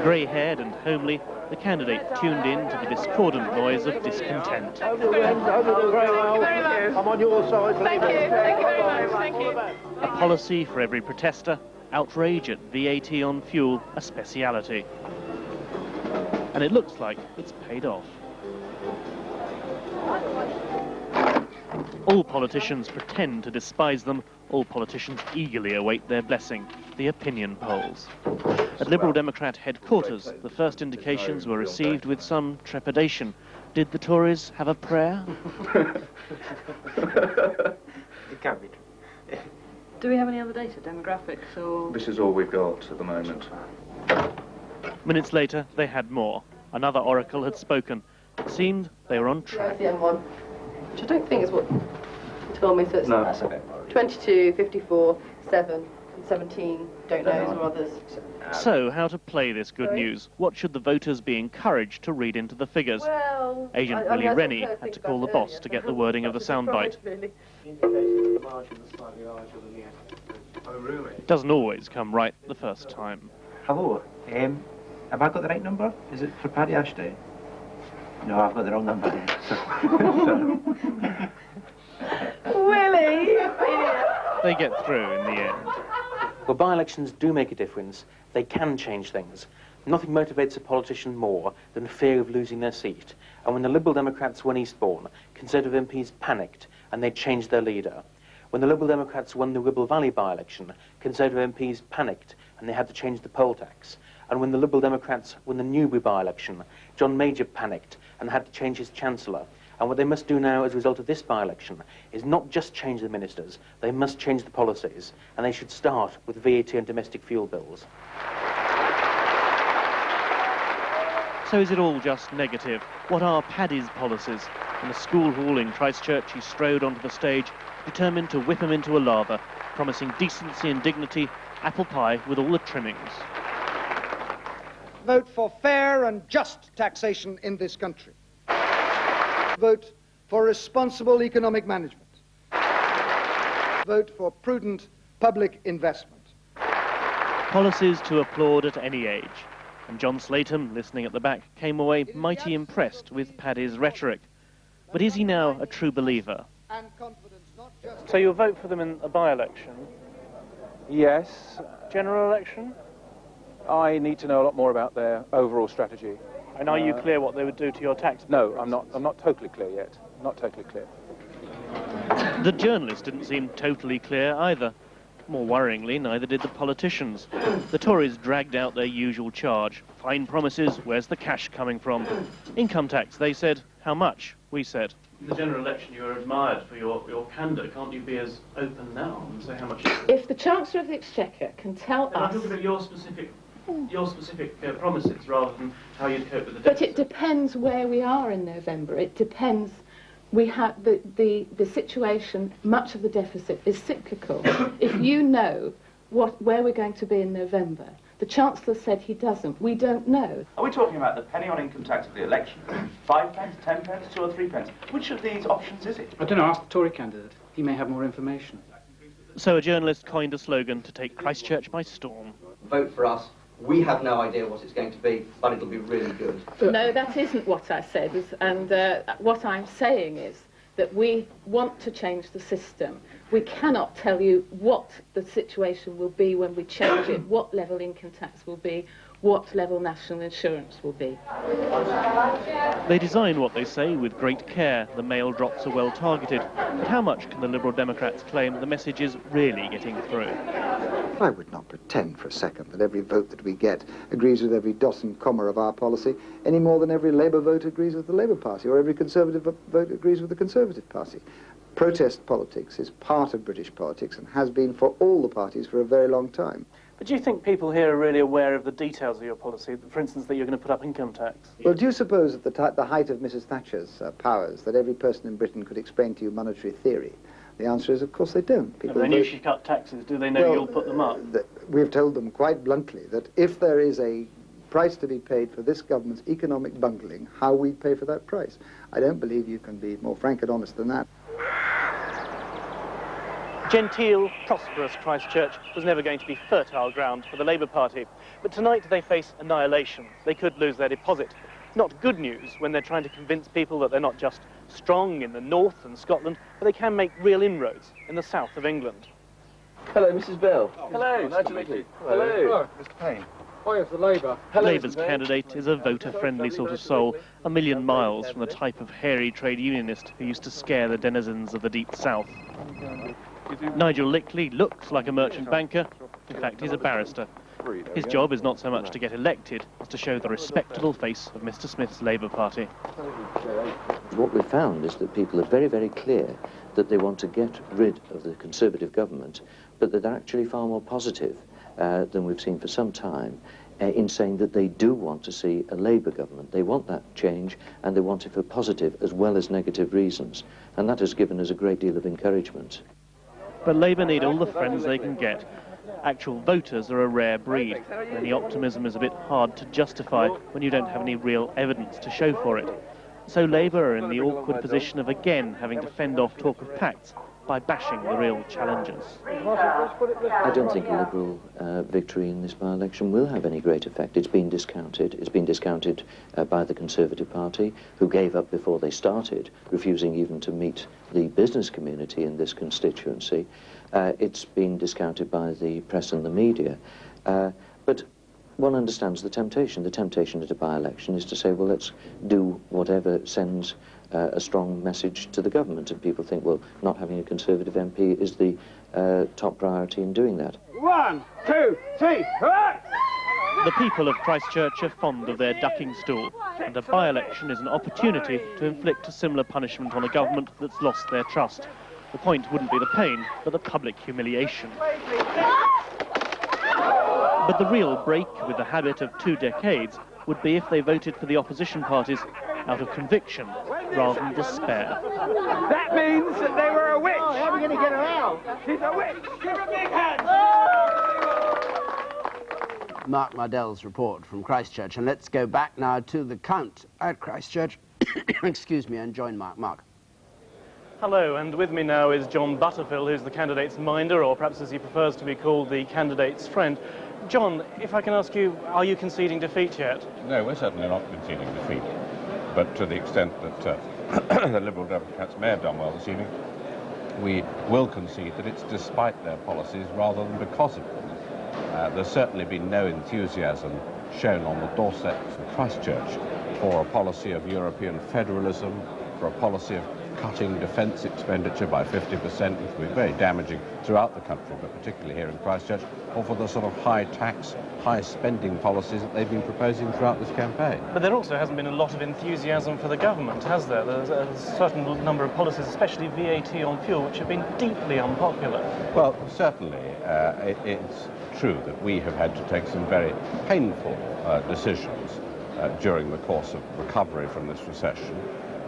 Speaker 3: Grey-haired and homely, the candidate tuned in to the discordant noise of discontent.
Speaker 11: I'm on your side. Thank you. Thank you very much. Thank you.
Speaker 3: A policy for every protester, outrage at VAT on fuel, a speciality. And it looks like it's paid off. All politicians pretend to despise them. All politicians eagerly await their blessing, the opinion polls. At Liberal Democrat headquarters, the first indications were received with some trepidation. Did the Tories have a prayer?
Speaker 19: It can't be true.
Speaker 20: Do we have any other data, demographics, or...?
Speaker 19: This is all we've got at the moment.
Speaker 3: Minutes later, they had more. Another oracle had spoken. It seemed they were on track.
Speaker 20: That's the M1, which I don't think is what you told me, so it's
Speaker 19: no, that's okay.
Speaker 20: 22, 54, 7, 17 don't knows or others.
Speaker 9: So, how to play this good news? What should the voters be encouraged to read into the figures?
Speaker 20: Well,
Speaker 9: Agent Willie Rennie had to call the boss to get the wording of the soundbite.
Speaker 20: Really.
Speaker 21: Oh, really?
Speaker 9: Doesn't always come right the first time.
Speaker 22: Hello, have I got the right number? Is it for Paddy Ashday? No, I've got the wrong number then.
Speaker 20: Willie!
Speaker 9: They get through in the end.
Speaker 23: Well, by-elections do make a difference. They can change things. Nothing motivates a politician more than fear of losing their seat. And when the Liberal Democrats won Eastbourne, Conservative MPs panicked and they changed their leader. When the Liberal Democrats won the Ribble Valley by-election, Conservative MPs panicked and they had to change the poll tax. And when the Liberal Democrats won the Newbury by-election, John Major panicked and had to change his Chancellor. And what they must do now as a result of this by-election is not just change the ministers, they must change the policies. And they should start with VAT and domestic fuel bills.
Speaker 9: So is it all just negative? What are Paddy's policies? In a school hall in Christchurch, he strode onto the stage, determined to whip him into a lather, promising decency and dignity, apple pie with all the trimmings.
Speaker 24: Vote for fair and just taxation in this country. Vote for responsible economic management. Vote for prudent public investment.
Speaker 9: Policies to applaud at any age. And John Slatham, listening at the back, came away mighty impressed with Paddy's rhetoric. But is he now a true believer?
Speaker 3: So you'll vote for them in a by-election?
Speaker 15: Yes.
Speaker 3: General election?
Speaker 15: I need to know a lot more about their overall strategy.
Speaker 3: And are you clear what they would do to your tax bill?
Speaker 15: No, I'm not totally clear yet. Not totally clear.
Speaker 9: The journalist didn't seem totally clear either. More worryingly, neither did the politicians. The Tories dragged out their usual charge. Fine promises, where's the cash coming from? Income tax, they said. How much? We said.
Speaker 3: In the general election, you were admired for your candour. Can't you be as open now and say how much?
Speaker 25: If the Chancellor of the Exchequer can tell us...
Speaker 3: I'm talking about your specific promises rather than how you'd cope with the
Speaker 25: But
Speaker 3: deficit.
Speaker 25: it depends where we are in November. It depends. We have the situation, much of the deficit is cyclical. If you know where we're going to be in November, the Chancellor said he doesn't. We don't know.
Speaker 26: Are we talking about the penny on income tax of the election? 5 pence, 10 pence, 2 or 3 pence? Which of these options is it?
Speaker 27: I don't know, ask the Tory candidate. He may have more information.
Speaker 9: So a journalist coined a slogan to take Christchurch by storm.
Speaker 28: Vote for us. We have no idea what it's going to be, but it'll be really good.
Speaker 25: No, that isn't what I said. And what I'm saying is that we want to change the system. We cannot tell you what the situation will be when we change it, what level income tax will be, what level national insurance will be.
Speaker 9: They design what they say with great care. The mail drops are well targeted. But how much can the Liberal Democrats claim the message is really getting through?
Speaker 29: I would not pretend for a second that every vote that we get agrees with every dot and comma of our policy, any more than every Labour vote agrees with the Labour Party or every Conservative vote agrees with the Conservative Party. Protest politics is part of British politics and has been for all the parties for a very long time.
Speaker 3: But do you think people here are really aware of the details of your policy? For instance, that you're going to put up income tax?
Speaker 29: Well, do you suppose at the height of Mrs. Thatcher's powers that every person in Britain could explain to you monetary theory? The answer is, of course, they don't.
Speaker 3: They knew she cut taxes. Do they know you'll put them up?
Speaker 29: We've told them quite bluntly that if there is a price to be paid for this government's economic bungling, how we pay for that price. I don't believe you can be more frank and honest than that.
Speaker 3: Genteel, prosperous Christchurch was never going to be fertile ground for the Labour Party. But tonight they face annihilation. They could lose their deposit. Not good news when they're trying to convince people that they're not just strong in the north and Scotland, but they can make real inroads in the south of England.
Speaker 30: Hello, Mrs. Bell. Hello, nice to meet you. Hello. Mr. Payne.
Speaker 27: Hi, for Labour.
Speaker 9: Labour's candidate is a voter-friendly sort of soul, a million miles from the type of hairy trade unionist who used to scare the denizens of the deep south. Nigel Lickley looks like a merchant banker. In fact, he's a barrister. His job is not so much to get elected as to show the respectable face of Mr. Smith's Labour Party.
Speaker 31: What we've found is that people are very, very clear that they want to get rid of the Conservative government, but that they're actually far more positive than we've seen for some time in saying that they do want to see a Labour government. They want that change, and they want it for positive as well as negative reasons. And that has given us a great deal of encouragement.
Speaker 9: But Labour need all the friends they can get. Actual voters are a rare breed, and any optimism is a bit hard to justify when you don't have any real evidence to show for it. So Labour are in the awkward position of again having to fend off talk of pacts by bashing the real challengers.
Speaker 31: I don't think a Liberal victory in this by-election will have any great effect. It's been discounted. It's been discounted by the Conservative Party, who gave up before they started, refusing even to meet the business community in this constituency. It's been discounted by the press and the media. But one understands the temptation. The temptation at a by-election is to say, well, let's do whatever sends a strong message to the government, and people think, well, not having a Conservative MP is the top priority in doing that.
Speaker 1: 1, 2, 3, right!
Speaker 9: The people of Christchurch are fond of their ducking stool, and a by-election is an opportunity to inflict a similar punishment on a government that's lost their trust. The point wouldn't be the pain, but the public humiliation. But the real break with the habit of 2 decades would be if they voted for the opposition parties out of conviction rather than despair.
Speaker 1: That means that they were a witch. Oh, how are we going to get her out? She's a witch. Give a big hand.
Speaker 2: Mark Mardell's report from Christchurch. And let's go back now to the count at Christchurch. Excuse me, and join Mark. Mark.
Speaker 3: Hello, and with me now is John Butterfield, who's the candidate's minder, or perhaps as he prefers to be called, the candidate's friend. John, if I can ask you, are you conceding defeat yet?
Speaker 4: No, we're certainly not conceding defeat. But to the extent that the Liberal Democrats may have done well this evening, we will concede that it's despite their policies rather than because of them. There's certainly been no enthusiasm shown on the doorsteps of Christchurch for a policy of European federalism, for a policy of cutting defence expenditure by 50%, which will be very damaging throughout the country, but particularly here in Christchurch, or for the sort of high tax, high spending policies that they've been proposing throughout this campaign.
Speaker 3: But there also hasn't been a lot of enthusiasm for the government, has there? There's a certain number of policies, especially VAT on fuel, which have been deeply unpopular.
Speaker 4: Well, certainly it's true that we have had to take some very painful decisions during the course of recovery from this recession,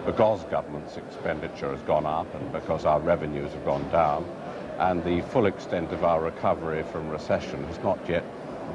Speaker 4: because government's expenditure has gone up and because our revenues have gone down, and the full extent of our recovery from recession has not yet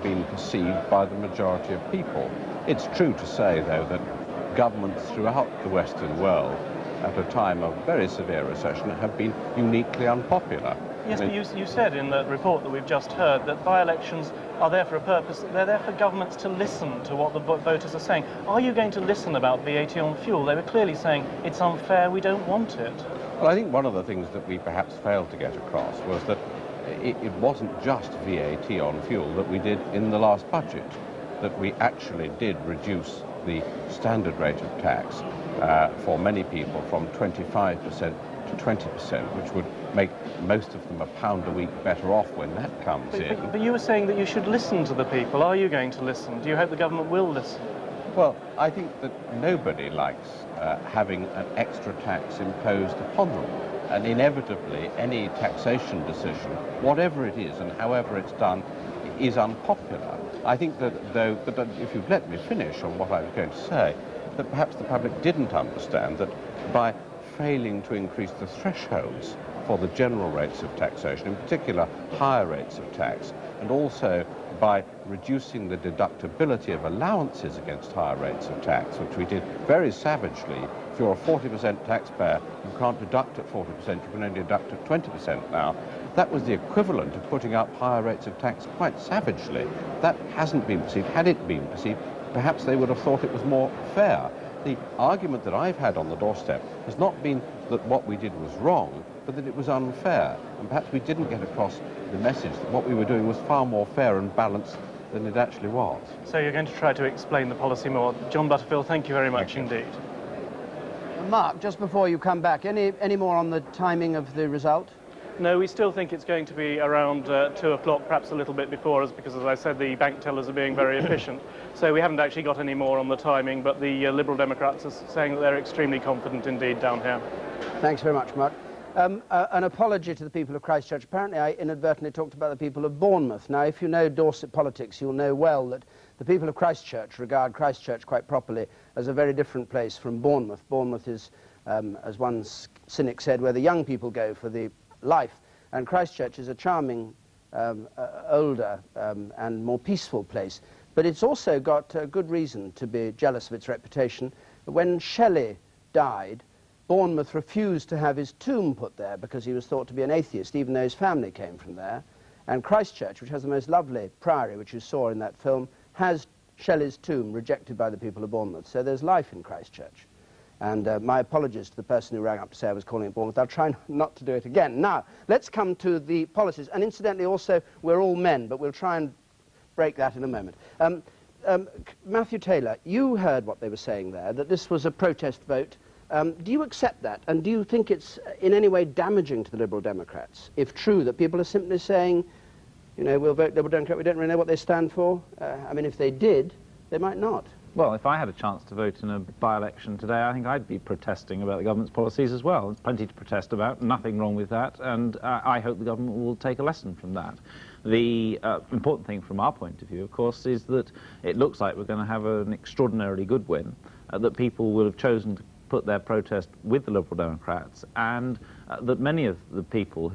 Speaker 4: been perceived by the majority of people. It's true to say, though, that governments throughout the Western world at a time of very severe recession have been uniquely unpopular.
Speaker 3: Yes, but you said in the report that we've just heard that by-elections are there for a purpose. They're there for governments to listen to what the voters are saying. Are you going to listen about VAT on fuel? They were clearly saying it's unfair, we don't want it.
Speaker 4: Well, I think one of the things that we perhaps failed to get across was that it wasn't just VAT on fuel that we did in the last budget, that we actually did reduce the standard rate of tax for many people from 25% to 20%, which would make most of them £1 a week better off when that comes in.
Speaker 3: But you were saying that you should listen to the people. Are you going to listen? Do you hope the government will listen?
Speaker 4: Well, I think that nobody likes having an extra tax imposed upon them. And inevitably, any taxation decision, whatever it is and however it's done, is unpopular. I think that, though, if you'd let me finish on what I was going to say, that perhaps the public didn't understand that by failing to increase the thresholds for the general rates of taxation, in particular higher rates of tax, and also by reducing the deductibility of allowances against higher rates of tax, which we did very savagely. If you're a 40% taxpayer, you can't deduct at 40%, you can only deduct at 20% now. That was the equivalent of putting up higher rates of tax quite savagely. That hasn't been perceived. Had it been perceived, perhaps they would have thought it was more fair. The argument that I've had on the doorstep has not been that what we did was wrong, but that it was unfair. And perhaps we didn't get across the message that what we were doing was far more fair and balanced than it actually was.
Speaker 3: So you're going to try to explain the policy more. John Butterfield, thank you very much indeed.
Speaker 2: Mark, just before you come back, any more on the timing of the result?
Speaker 3: No, we still think it's going to be around 2 o'clock, perhaps a little bit before us, because, as I said, the bank tellers are being very efficient. So we haven't actually got any more on the timing, but the Liberal Democrats are saying that they're extremely confident indeed down here.
Speaker 2: Thanks very much, Mark. An apology to the people of Christchurch. Apparently, I inadvertently talked about the people of Bournemouth. Now, if you know Dorset politics, you'll know well that the people of Christchurch regard Christchurch quite properly as a very different place from Bournemouth. Bournemouth is, as one cynic said, where the young people go for the life. And Christchurch is a charming, older and more peaceful place. But it's also got good reason to be jealous of its reputation. When Shelley died, Bournemouth refused to have his tomb put there because he was thought to be an atheist, even though his family came from there. And Christchurch, which has the most lovely priory, which you saw in that film, has Shelley's tomb rejected by the people of Bournemouth. So there's life in Christchurch. And my apologies to the person who rang up to say I was calling it Bournemouth. I'll try not to do it again. Now, let's come to the policies. And incidentally, also, we're all men, but we'll try and break that in a moment. Matthew Taylor, you heard what they were saying there, that this was a protest vote. Do you accept that? And do you think it's in any way damaging to the Liberal Democrats, if true, that people are simply saying, you know, we'll vote Liberal Democrat, we don't really know what they stand for? I mean, if they did, they might not.
Speaker 5: Well, if I had a chance to vote in a by-election today, I think I'd be protesting about the government's policies as well. There's plenty to protest about, nothing wrong with that, and I hope the government will take a lesson from that. The important thing from our point of view, of course, is that it looks like we're going to have an extraordinarily good win, that people will have chosen to put their protest with the Liberal Democrats, and that many of the people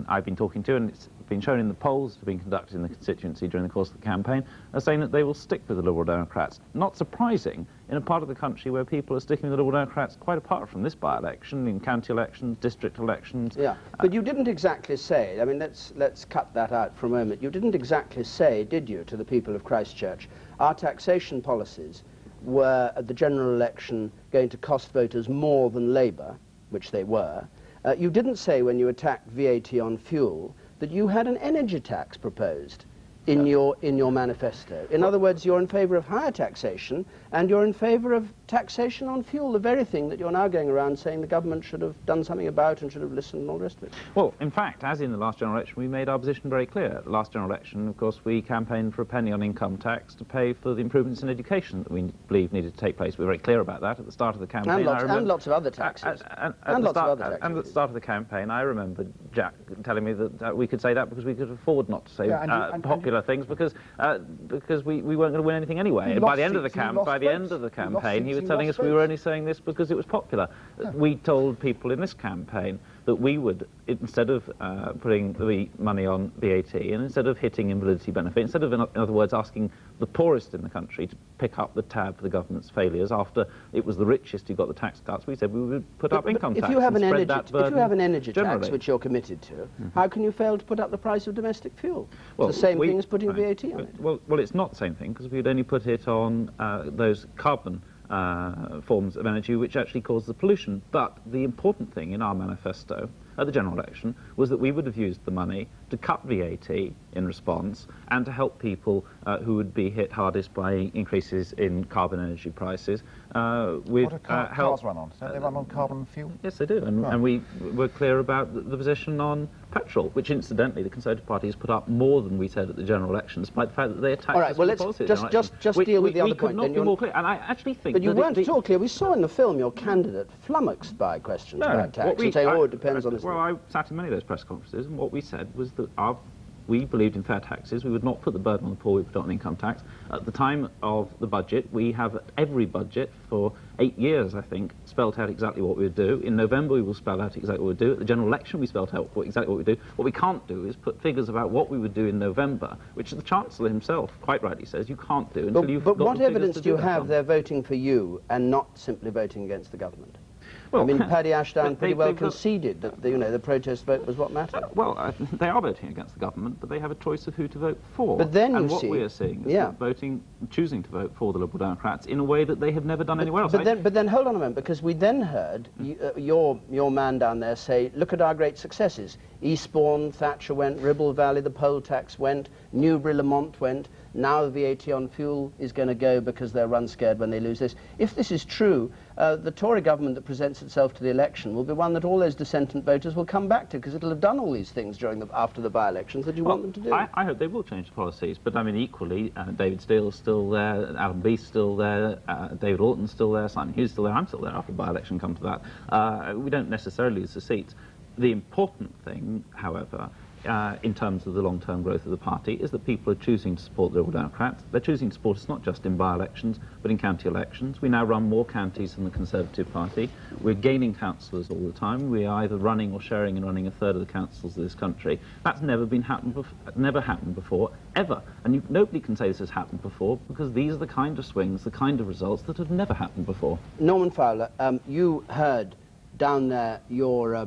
Speaker 5: I've been talking to, and it's been shown in the polls that have been conducted in the constituency during the course of the campaign, are saying that they will stick with the Liberal Democrats. Not surprising in a part of the country where people are sticking with the Liberal Democrats quite apart from this by-election, in county elections, district elections.
Speaker 2: Yeah, but you didn't exactly say, I mean, let's cut that out for a moment. You didn't exactly say, did you, to the people of Christchurch, our taxation policies were at the general election going to cost voters more than Labour, which they were. You didn't say when you attacked VAT on fuel that you had an energy tax proposed in your manifesto. In other words, you're in favour of higher taxation, and you're in favour of taxation on fuel, the very thing that you're now going around saying the government should have done something about and should have listened and all the rest of it.
Speaker 5: Well, in fact, as in the last general election, we made our position very clear. Last general election, of course, we campaigned for a penny on income tax to pay for the improvements in education that we believe needed to take place. We were very clear about that at the start of the campaign.
Speaker 2: And lots of other taxes.
Speaker 5: And at the start of the campaign, I remember Jack telling me that we could say that because we could afford not to say popular things because we weren't going to win anything anyway. And by the end of the campaign, he was telling us we were only saying this because it was popular. Yeah. We told people in this campaign that we would, instead of putting the money on VAT, and instead of hitting invalidity benefit, instead of, in other words, asking the poorest in the country to pick up the tab for the government's failures after it was the richest who got the tax cuts, we said we would put up income tax.
Speaker 2: If you have an energy tax, which you're committed to, how can you fail to put up the price of domestic fuel? Well, it's the same thing as putting VAT on it.
Speaker 5: Well, it's not the same thing, because we'd only put it on those carbon forms of energy which actually cause the pollution. But the important thing in our manifesto at the general election was that we would have used the money to cut VAT in response and to help people who would be hit hardest by increases in carbon energy prices.
Speaker 6: What do cars run on? Don't they run on carbon fuel?
Speaker 5: Yes, they do. And we were clear about the position on petrol, which incidentally the Conservative Party has put up more than we said at the general election, despite the fact that they attacked us.
Speaker 2: All right, well, let's just deal with the other point.
Speaker 5: We could not be more clear, and I actually think
Speaker 2: but you weren't at all clear. We saw in the film your candidate flummoxed by questions about tax and saying, oh, it depends on this.
Speaker 5: Well, I sat in many of those press conferences, and what we said was that we believed in fair taxes. We would not put the burden on the poor, we put it on income tax. At the time of the budget, we have every budget for 8 years, I think, spelt out exactly what we would do. In November, we will spell out exactly what we would do. At the general election, we spelt out exactly what we do. What we can't do is put figures about what we would do in November, which the Chancellor himself quite rightly says you can't do until you've got the figures to do that.
Speaker 2: But what evidence do you have they're voting for you and not simply voting against the government? Well, I mean, Paddy Ashdown pretty well conceded that the protest vote was what mattered.
Speaker 5: Well, they are voting against the government, but they have a choice of who to vote for.
Speaker 2: But then
Speaker 5: what we are seeing is choosing to vote for the Liberal Democrats in a way that they have never done anywhere else.
Speaker 2: But then hold on a moment, because we then heard your man down there say, look at our great successes. Eastbourne, Thatcher went, Ribble Valley, the poll tax went, Newbury, Lamont went. Now the VAT on fuel is going to go because they're run scared when they lose this. If this is true, the Tory government that presents itself to the election will be one that all those dissentant voters will come back to, because it'll have done all these things after the by-elections that you want them to do.
Speaker 5: I hope they will change the policies, but I mean equally, David Steele's still there, Alan Beast's still there, David Orton's still there, Simon Hughes still there, I'm still there after the by-election come to that. We don't necessarily lose the seats. The important thing, however, in terms of the long-term growth of the party, is that people are choosing to support the Liberal Democrats. They're choosing to support us not just in by-elections, but in county elections. We now run more counties than the Conservative Party. We're gaining councillors all the time. We are either running or sharing and running a third of the councils of this country. That's never happened before, ever. And nobody can say this has happened before, because these are the kind of swings, the kind of results that have never happened before.
Speaker 2: Norman Fowler, you heard down there your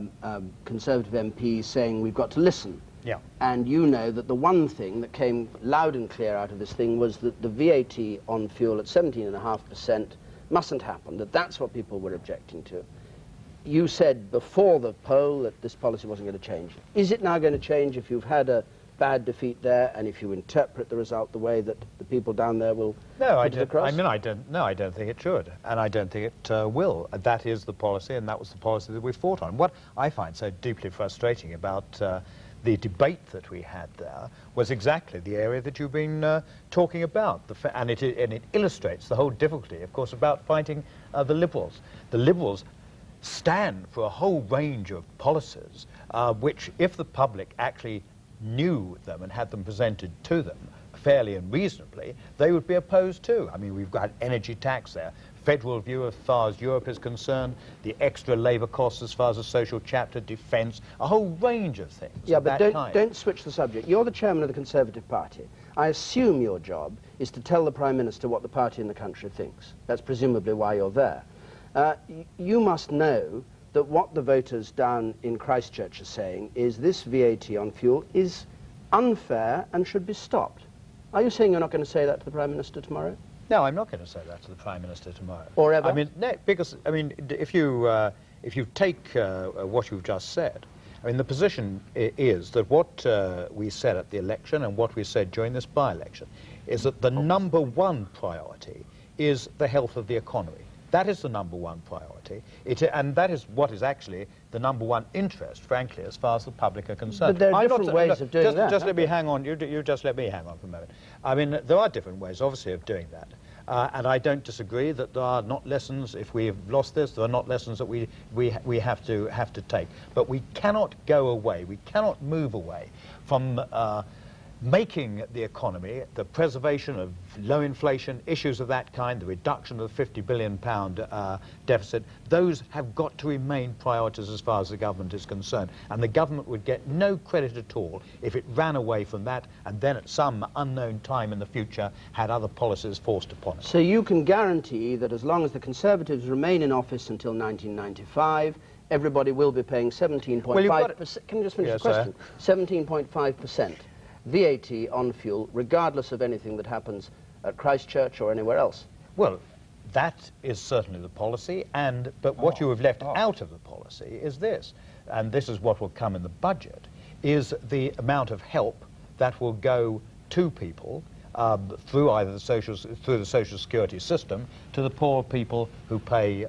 Speaker 2: Conservative MP saying we've got to listen.
Speaker 7: Yeah.
Speaker 2: And you know that the one thing that came loud and clear out of this thing was that the VAT on fuel at 17.5% mustn't happen, that that's what people were objecting to. You said before the poll that this policy wasn't going to change. Is it now going to change if you've had a bad defeat there, and if you interpret the result the way that the people down there will put it across?
Speaker 7: I don't think it should, and I don't think it will. That is the policy, and that was the policy that we fought on. What I find so deeply frustrating about the debate that we had there was exactly the area that you've been talking about, and it illustrates the whole difficulty, of course, about fighting the Liberals. The Liberals stand for a whole range of policies which, if the public actually knew them and had them presented to them fairly and reasonably, they would be opposed to. I mean, we've got energy tax there, federal view as far as Europe is concerned, the extra labour costs as far as the social chapter, defence, a whole range of things.
Speaker 2: Yeah, but don't switch the subject. You're the chairman of the Conservative Party. I assume your job is to tell the Prime Minister what the party in the country thinks. That's presumably why you're there. You must know that what the voters down in Christchurch are saying is this VAT on fuel is unfair and should be stopped. Are you saying you're not going to say that to the Prime Minister tomorrow?
Speaker 7: No, I'm not going to say that to the Prime Minister tomorrow.
Speaker 2: Or ever?
Speaker 7: I mean, no, because, I mean, if you take what you've just said, I mean, the position is that what we said at the election and what we said during this by-election is that the number one priority is the health of the economy. That is the number one priority, and that is what is actually the number one interest, frankly, as far as the public are concerned.
Speaker 2: But there are different ways of doing that.
Speaker 7: Just let me hang on. You just let me hang on for a moment. I mean, there are different ways, obviously, of doing that. And I don't disagree that there are not lessons, if we've lost this, there are not lessons that we have to take. But we cannot go away, we cannot move away from making the economy, the preservation of low inflation, issues of that kind, the reduction of the £50 billion deficit, those have got to remain priorities as far as the government is concerned. And the government would get no credit at all if it ran away from that and then at some unknown time in the future had other policies forced upon it.
Speaker 2: So you can guarantee that as long as the Conservatives remain in office until 1995, everybody will be paying 17.5%. Can you just finish the question? 17.5%. VAT on fuel, regardless of anything that happens at Christchurch or anywhere else?
Speaker 7: Well, that is certainly the policy, but what you have left out of the policy is this, and this is what will come in the budget, is the amount of help that will go to people through either the social security system to the poor people who pay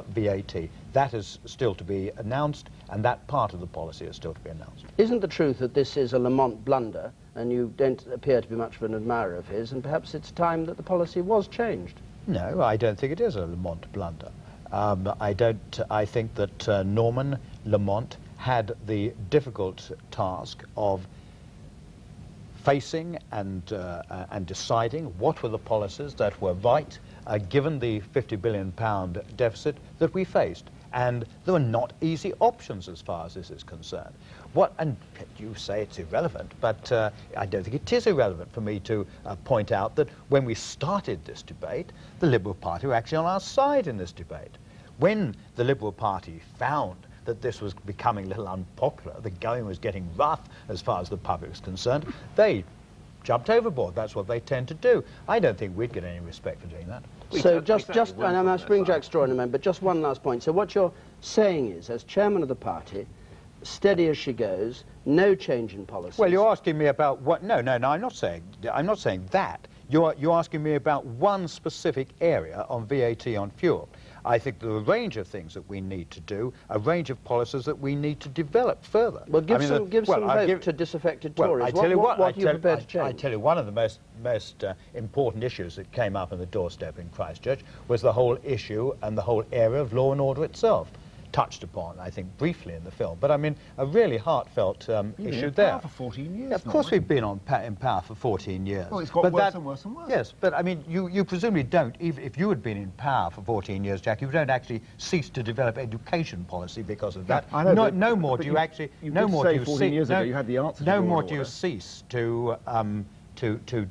Speaker 7: VAT. That is still to be announced, and that part of the policy is still to be announced.
Speaker 2: Isn't the truth that this is a Lamont blunder, and you don't appear to be much of an admirer of his, and perhaps it's time that the policy was changed?
Speaker 7: No, I don't think it is a Lamont blunder. I think that Norman Lamont had the difficult task of facing and deciding what were the policies that were right, given the £50 billion deficit that we faced. And there were not easy options as far as this is concerned. And you say it's irrelevant, but I don't think it is irrelevant for me to point out that when we started this debate, the Liberal Party were actually on our side in this debate. When the Liberal Party found that this was becoming a little unpopular, the going was getting rough as far as the public was concerned, they jumped overboard. That's what they tend to do. I don't think we'd get any respect for doing that.
Speaker 2: So and I must bring Jack Straw in a moment, but just one last point. So what you're saying is, as chairman of the party, steady as she goes, no change in policy.
Speaker 7: Well, you're asking me about what? No, I'm not saying that. You're asking me about one specific area on VAT on fuel. I think there are a range of things that we need to do, a range of policies that we need to develop further.
Speaker 2: Well, give some hope to disaffected Tories.
Speaker 7: Well, I tell you what,
Speaker 2: are you prepared to change?
Speaker 7: I tell you, one of the most important issues that came up on the doorstep in Christchurch was the whole issue and the whole area of law and order itself. touched upon, I think, briefly in the film. But I mean, a really heartfelt issue there.
Speaker 6: For 14 years.
Speaker 7: Yeah, of course, we've been in power for 14 years.
Speaker 6: Well, it's got worse and worse and worse.
Speaker 7: Yes, but I mean, you presumably don't, even if you had been in power for 14 years, Jack, you don't actually cease to develop education policy because of that.
Speaker 6: I know,
Speaker 7: no more do you actually.
Speaker 6: No more do you 14 years ago you had the answer.
Speaker 7: No more do you cease to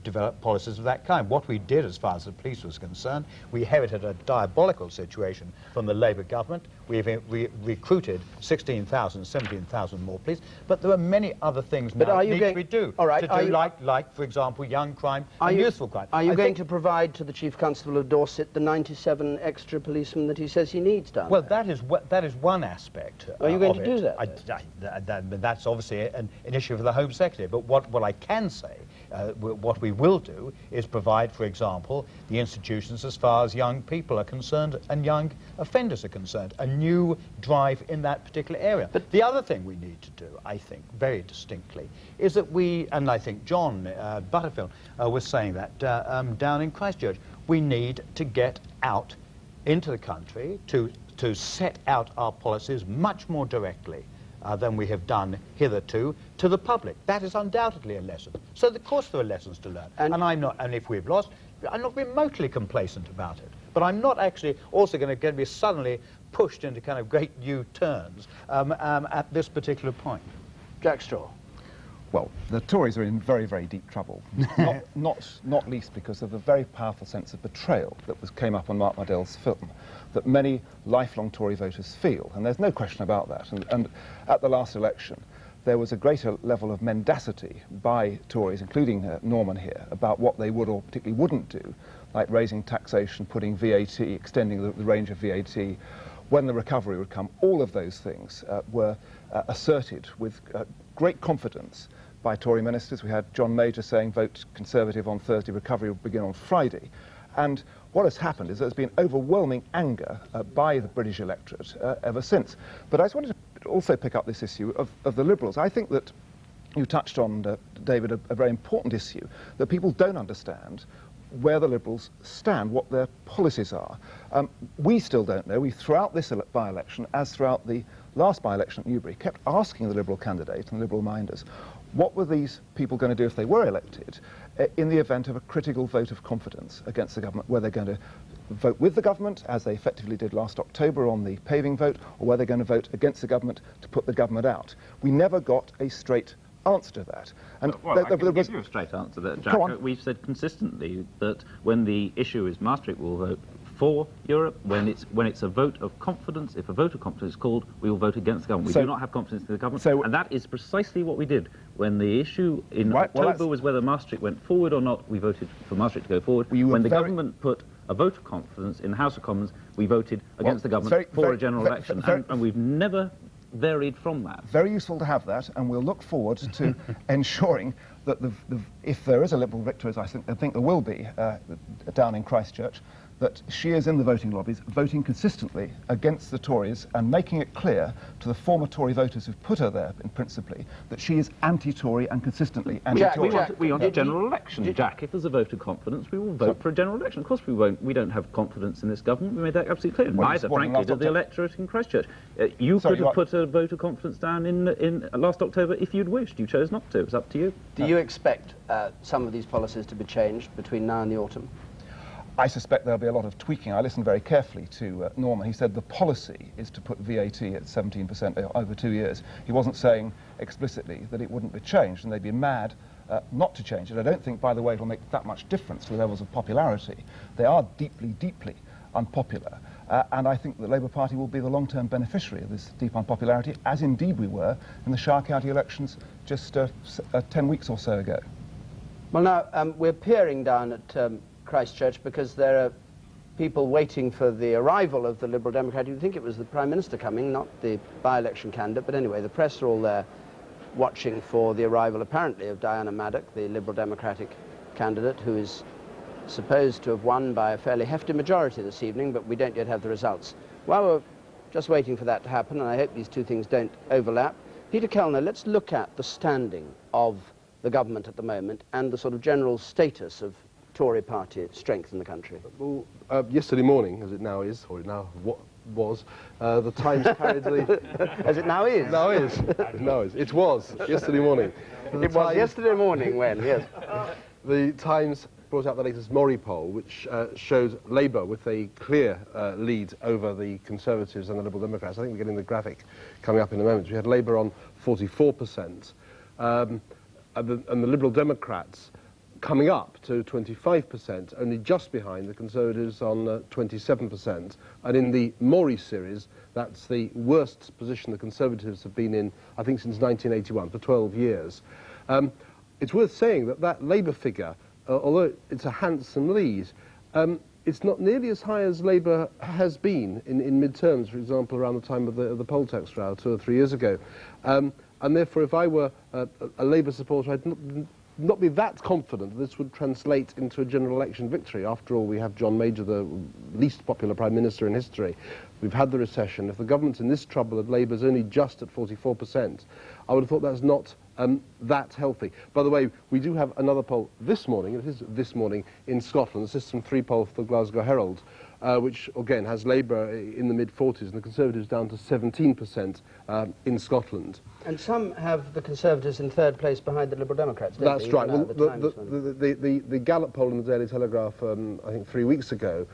Speaker 7: develop policies of that kind. What we did, as far as the police was concerned, we inherited a diabolical situation from the Labour government. We recruited 16,000, 17,000 more police, but there are many other things now that need to be done.
Speaker 2: All right,
Speaker 7: like, for example, young crime and youthful crime.
Speaker 2: Are you going to provide to the Chief Constable of Dorset the 97 extra policemen that he says he needs down
Speaker 7: there?
Speaker 2: Well,
Speaker 7: that is one aspect.
Speaker 2: Are you going to do that?
Speaker 7: That's obviously an issue for the Home Secretary. But what I can say, what we will do, is provide, for example, the institutions as far as young people are concerned and young offenders are concerned, a new drive in that particular area. But the other thing we need to do, I think, very distinctly, is that we, and I think John Butterfield was saying that down in Christchurch, we need to get out into the country to set out our policies much more directly than we have done hitherto to the public. That is undoubtedly a lesson. So of course there are lessons to learn. And if we've lost, I'm not remotely complacent about it. But I'm not actually also going to be suddenly pushed into kind of great U-turns at this particular point.
Speaker 2: Jack Straw.
Speaker 6: Well, the Tories are in very, very deep trouble, not least because of the very powerful sense of betrayal that came up on Mark Mardell's film, that many lifelong Tory voters feel, and there's no question about that. And at the last election, there was a greater level of mendacity by Tories, including Norman here, about what they would or particularly wouldn't do, like raising taxation, putting VAT, extending the range of VAT, when the recovery would come. All of those things were asserted with great confidence by Tory ministers. We had John Major saying vote Conservative on Thursday, recovery will begin on Friday. And what has happened is there's been overwhelming anger by the British electorate ever since. But I just wanted to also pick up this issue of the Liberals. I think that you touched on, David, a very important issue, that people don't understand where the Liberals stand, what their policies are. We still don't know. We, throughout this by-election, as throughout the last by-election at Newbury, kept asking the Liberal candidate and the Liberal minders, what were these people going to do if they were elected in the event of a critical vote of confidence against the government? Were they going to vote with the government, as they effectively did last October on the paving vote, or were they going to vote against the government to put the government out? We never got a straight answer to that. And
Speaker 5: well, I can give you a straight answer to that, Jack. We've said consistently that when the issue is Maastricht, we'll vote for Europe. When it's a vote of confidence, if a vote of confidence is called, we will vote against the government. We do not have confidence in the government, and that is precisely what we did. When the issue in October was whether Maastricht went forward or not, we voted for Maastricht to go forward. When the government put a vote of confidence in the House of Commons, we voted against the government for a general election, and we've never varied from that.
Speaker 6: Very useful to have that, and we'll look forward to ensuring that if there is a Liberal victory, as I think there will be down in Christchurch, that she is in the voting lobbies, voting consistently against the Tories and making it clear to the former Tory voters who've put her there, principally, that she is anti-Tory and consistently anti-Tory.
Speaker 5: We want a general election, Jack. If there's a vote of confidence, we will vote for a general election. Of course we won't. We don't have confidence in this government. We made that absolutely clear. Neither, frankly, did the electorate in Christchurch. You could have put a vote of confidence down in last October if you'd wished. You chose not to. It's up to you.
Speaker 2: Do you expect some of these policies to be changed between now and the autumn?
Speaker 6: I suspect there'll be a lot of tweaking. I listened very carefully to Norman. He said the policy is to put VAT at 17% over 2 years. He wasn't saying explicitly that it wouldn't be changed, and they'd be mad not to change it. I don't think, by the way, it'll make that much difference to the levels of popularity. They are deeply, deeply unpopular, and I think the Labour Party will be the long-term beneficiary of this deep unpopularity, as indeed we were in the Shire County elections just 10 weeks or so ago.
Speaker 2: Well, now, we're peering down at Christchurch because there are people waiting for the arrival of the Liberal Democrat. You'd think it was the Prime Minister coming, not the by-election candidate, but anyway, the press are all there watching for the arrival, apparently, of Diana Maddock, the Liberal Democratic candidate, who is supposed to have won by a fairly hefty majority this evening, but we don't yet have the results. While we're just waiting for that to happen, and I hope these two things don't overlap, Peter Kellner, let's look at the standing of the government at the moment and the sort of general status of Tory party strength in the country.
Speaker 8: Well, yesterday morning, as it now is, or now was, the Times carried the...
Speaker 2: As it now is.
Speaker 8: Now is. Now is. It was yesterday morning.
Speaker 2: It was yesterday morning when, yes.
Speaker 8: The Times brought out the latest Mori poll, which shows Labour with a clear lead over the Conservatives and the Liberal Democrats. I think we're getting the graphic coming up in a moment. We had Labour on 44%, and the Liberal Democrats coming up to 25%, only just behind the Conservatives on 27%. And in the Mori series, that's the worst position the Conservatives have been in, I think, since 1981, for 12 years. It's worth saying that that Labour figure, although it's a handsome lead, it's not nearly as high as Labour has been in mid-terms, for example, around the time of the poll tax row 2 or 3 years ago. And therefore, if I were a Labour supporter, I'd not be that confident that this would translate into a general election victory. After all, we have John Major, the least popular Prime Minister in history. We've had the recession. If the government's in this trouble and Labour's only just at 44%, I would have thought that's not that healthy. By the way, we do have another poll this morning, it is this morning, in Scotland, the System 3 poll for the Glasgow Herald, which, again, has Labour in the mid-40s and the Conservatives down to 17% in Scotland.
Speaker 2: And some have the Conservatives in third place behind the Liberal Democrats, don't
Speaker 8: That's
Speaker 2: they?
Speaker 8: right. Well, the Gallup poll in the Daily Telegraph, I think 3 weeks ago,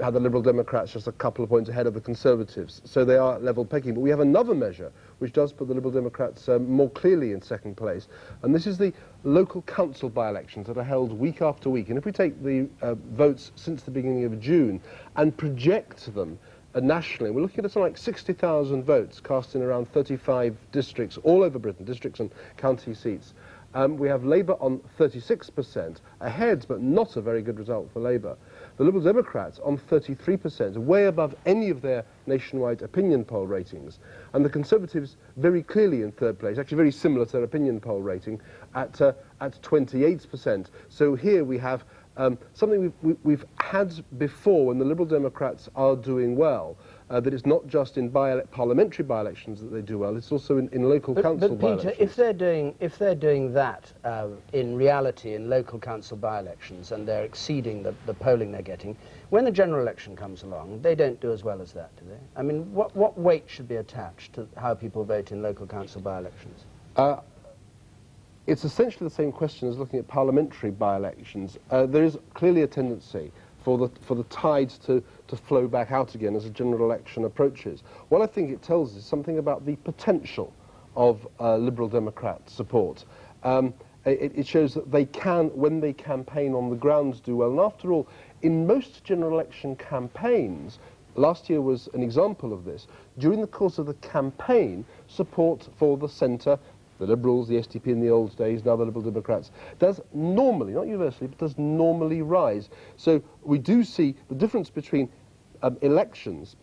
Speaker 8: had the Liberal Democrats just a couple of points ahead of the Conservatives. So they are level pegging. But we have another measure which does put the Liberal Democrats more clearly in second place. And this is the local council by-elections that are held week after week. And if we take the votes since the beginning of June and project them nationally, we're looking at something like 60,000 votes cast in around 35 districts all over Britain, districts and county seats. We have Labour on 36%, ahead, but not a very good result for Labour. The Liberal Democrats on 33%, way above any of their nationwide opinion poll ratings. And the Conservatives very clearly in third place, actually very similar to their opinion poll rating, at 28%. So here we have something we've had before when the Liberal Democrats are doing well. That it's not just in parliamentary by-elections that they do well, it's also in local council by-elections.
Speaker 2: But Peter, if they're doing that in reality in local council by-elections and they're exceeding the polling they're getting, when the general election comes along, they don't do as well as that, do they? I mean, what weight should be attached to how people vote in local council by-elections?
Speaker 8: It's essentially the same question as looking at parliamentary by-elections. There is clearly a tendency for the tide to flow back out again as a general election approaches. What I think it tells us is something about the potential of Liberal Democrat support. It shows that they can, when they campaign on the ground, do well. And after all, in most general election campaigns, last year was an example of this, during the course of the campaign, support for the centre, the Liberals, the SDP in the old days, now the Liberal Democrats, does normally, not universally, but does normally rise. So we do see the difference between elections,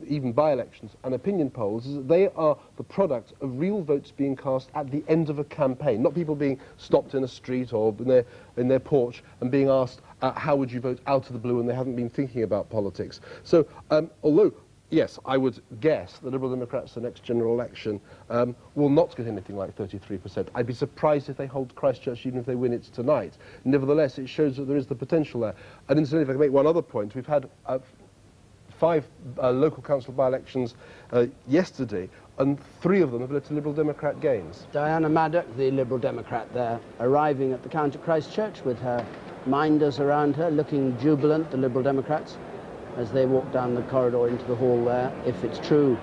Speaker 8: even by-elections, and opinion polls, is that they are the product of real votes being cast at the end of a campaign, not people being stopped in a street or in their porch and being asked, how would you vote out of the blue, and they haven't been thinking about politics. So although yes, I would guess the Liberal Democrats, the next general election, will not get anything like 33%. I'd be surprised if they hold Christchurch, even if they win it tonight. Nevertheless, it shows that there is the potential there. And incidentally, if I can make one other point, we've had 5 local council by-elections yesterday, and 3 of them have led to Liberal Democrat gains.
Speaker 2: Diana Maddock, the Liberal Democrat there, arriving at the County Christchurch with her minders around her, looking jubilant, the Liberal Democrats, as they walk down the corridor into the hall there. If it's true,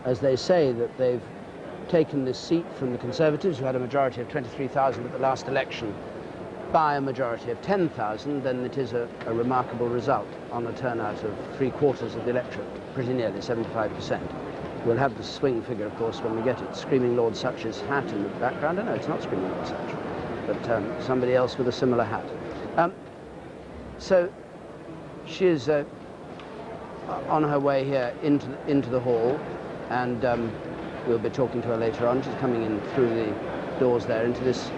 Speaker 2: as they say, that they've taken this seat from the Conservatives, who had a majority of 23,000 at the last election, by a majority of 10,000, then it is a remarkable result on a turnout of 3/4 of the electorate, pretty nearly 75%. We'll have the swing figure, of course, when we get it. Screaming Lord Such's hat in the background. No, it's not Screaming Lord Such, but somebody else with a similar hat. So she is on her way here into the hall, and we'll be talking to her later on. She's coming in through the doors there into this.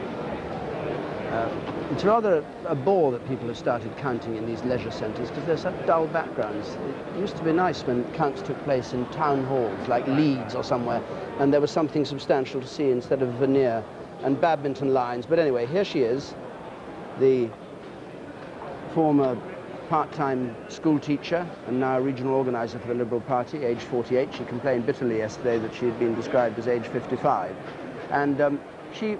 Speaker 2: It's rather a bore that people have started counting in these leisure centres because they're such dull backgrounds. It used to be nice when counts took place in town halls like Leeds or somewhere, and there was something substantial to see instead of veneer and badminton lines. But anyway, here she is, the former part-time school teacher and now a regional organiser for the Liberal Party, age 48. She complained bitterly yesterday that she had been described as age 55. And she,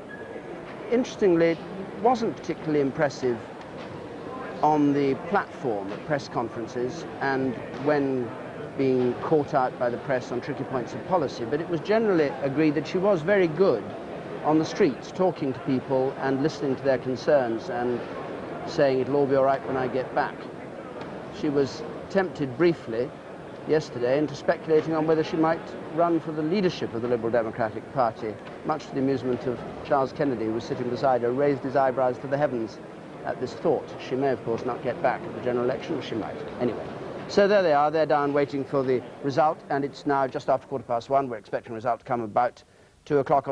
Speaker 2: interestingly, wasn't particularly impressive on the platform at press conferences and when being caught out by the press on tricky points of policy, but it was generally agreed that she was very good on the streets, talking to people and listening to their concerns and saying it'll all be all right when I get back. She was tempted briefly yesterday into speculating on whether she might run for the leadership of the Liberal Democratic Party, much to the amusement of Charles Kennedy, who was sitting beside her, raised his eyebrows to the heavens at this thought. She may, of course, not get back at the general election, or she might. Anyway, so there they are. They're down waiting for the result, and it's now just after 1:15. We're expecting the result to come about 2 o'clock.